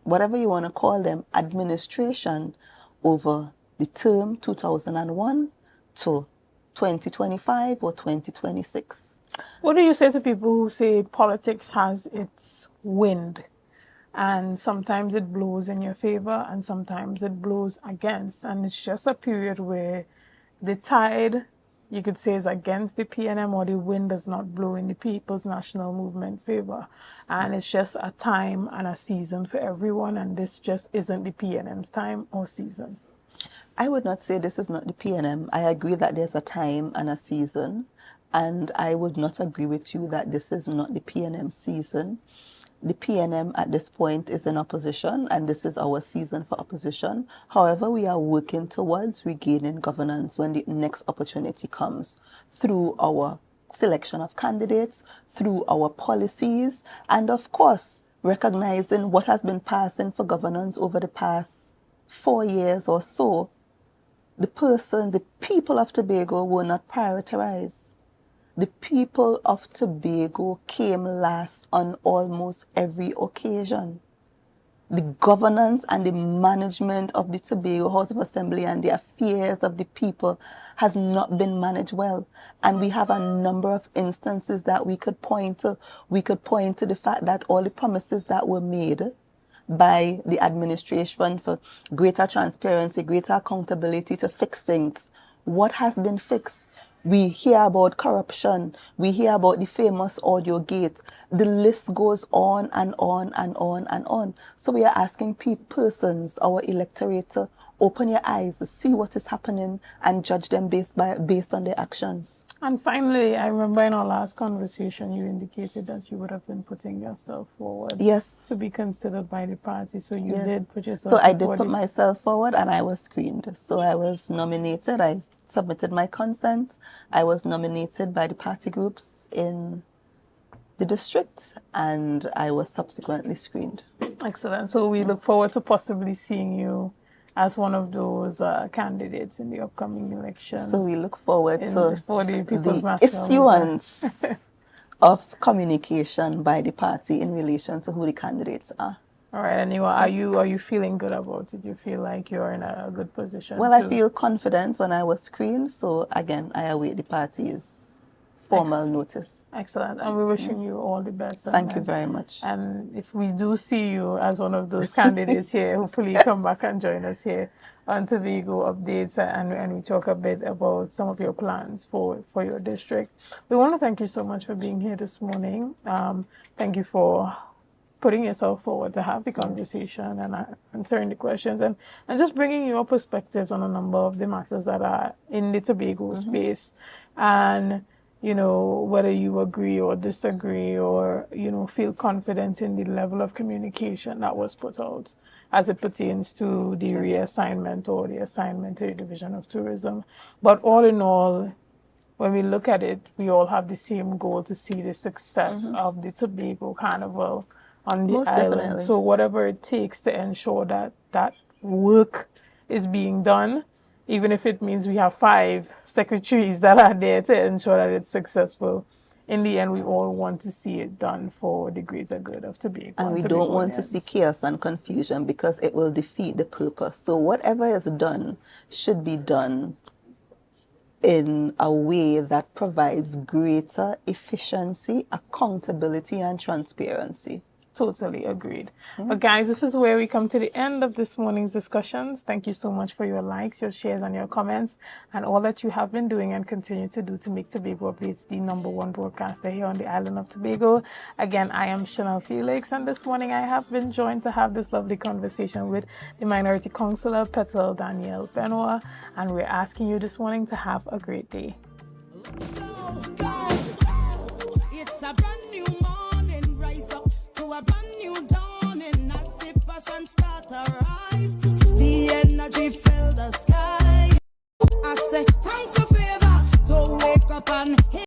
Speaker 11: whatever you want to call them, administration over the term 2001 to 2025 or 2026.
Speaker 2: What do you say to people who say politics has its wind, and sometimes it blows in your favor and sometimes it blows against, and it's just a period where the tide, you could say, is against the PNM, or the wind does not blow in the People's National Movement favor, and it's just a time and a season for everyone, and this just isn't the PNM's time or season?
Speaker 11: I would not say this is not the PNM. I agree that there's a time and a season, and I would not agree with you that this is not the PNM season. The PNM at this point is in opposition, and this is our season for opposition. However, we are working towards regaining governance when the next opportunity comes through our selection of candidates, through our policies, and of course, recognizing what has been passing for governance over the past 4 years or so. The people of Tobago were not prioritized. The people of Tobago came last on almost every occasion. The governance and the management of the Tobago House of Assembly and the affairs of the people has not been managed well. And we have a number of instances that we could point to. We could point to the fact that all the promises that were made by the administration for greater transparency, greater accountability to fix things. What has been fixed? We hear about corruption. We hear about the famous audio gate. The list goes on and on and on and on. So we are asking persons, our electorate, to open your eyes, see what is happening and judge them based on their actions.
Speaker 2: And finally, I remember in our last conversation, you indicated that you would have been putting yourself forward.
Speaker 11: Yes.
Speaker 2: To be considered by the party. So you did put yourself
Speaker 11: forward. So I
Speaker 2: did
Speaker 11: put myself forward and I was screened. So I was nominated. I submitted my consent. I was nominated by the party groups in the district and I was subsequently screened.
Speaker 2: Excellent. So we look forward to possibly seeing you as one of those candidates in the upcoming elections.
Speaker 11: So we look forward to
Speaker 2: for the People's
Speaker 11: the
Speaker 2: National
Speaker 11: issuance of communication by the party in relation to who the candidates are.
Speaker 2: All right, and are you feeling good about it? You feel like you're in a good position?
Speaker 11: Well, I feel confident when I was screened. So again, I await the party's formal notice.
Speaker 2: Excellent, and we're wishing you all the best.
Speaker 11: Thank you very much.
Speaker 2: And if we do see you as one of those candidates here, hopefully you come back and join us here on Tobago Updates and we talk a bit about some of your plans for your district. We want to thank you so much for being here this morning. Thank you for putting yourself forward to have the conversation and answering the questions and just bringing your perspectives on a number of the matters that are in the Tobago space. And you know, whether you agree or disagree or, you know, feel confident in the level of communication that was put out as it pertains to the reassignment or the assignment to the Division of Tourism. But all in all, when we look at it, we all have the same goal to see the success of the Tobago Carnival on the island.
Speaker 11: Definitely.
Speaker 2: So whatever it takes to ensure that that work is being done, even if it means we have 5 secretaries that are there to ensure that it's successful. In the end, we all want to see it done for the greater good of Tobago.
Speaker 11: And we don't want to see chaos and confusion because it will defeat the purpose. So whatever is done should be done in a way that provides greater efficiency, accountability, and transparency.
Speaker 2: Totally agreed. But guys, this is where we come to the end of this morning's discussions. Thank you so much for your likes, your shares, and your comments, and all that you have been doing and continue to do to make Tobago Updates the #1 broadcaster here on the island of Tobago. Again, I am Chanel Felix, and this morning I have been joined to have this lovely conversation with the Minority Councillor, Petal Danielle Benoit, and we're asking you this morning to have a great day.
Speaker 9: It's a brand new morning, rise up to a brand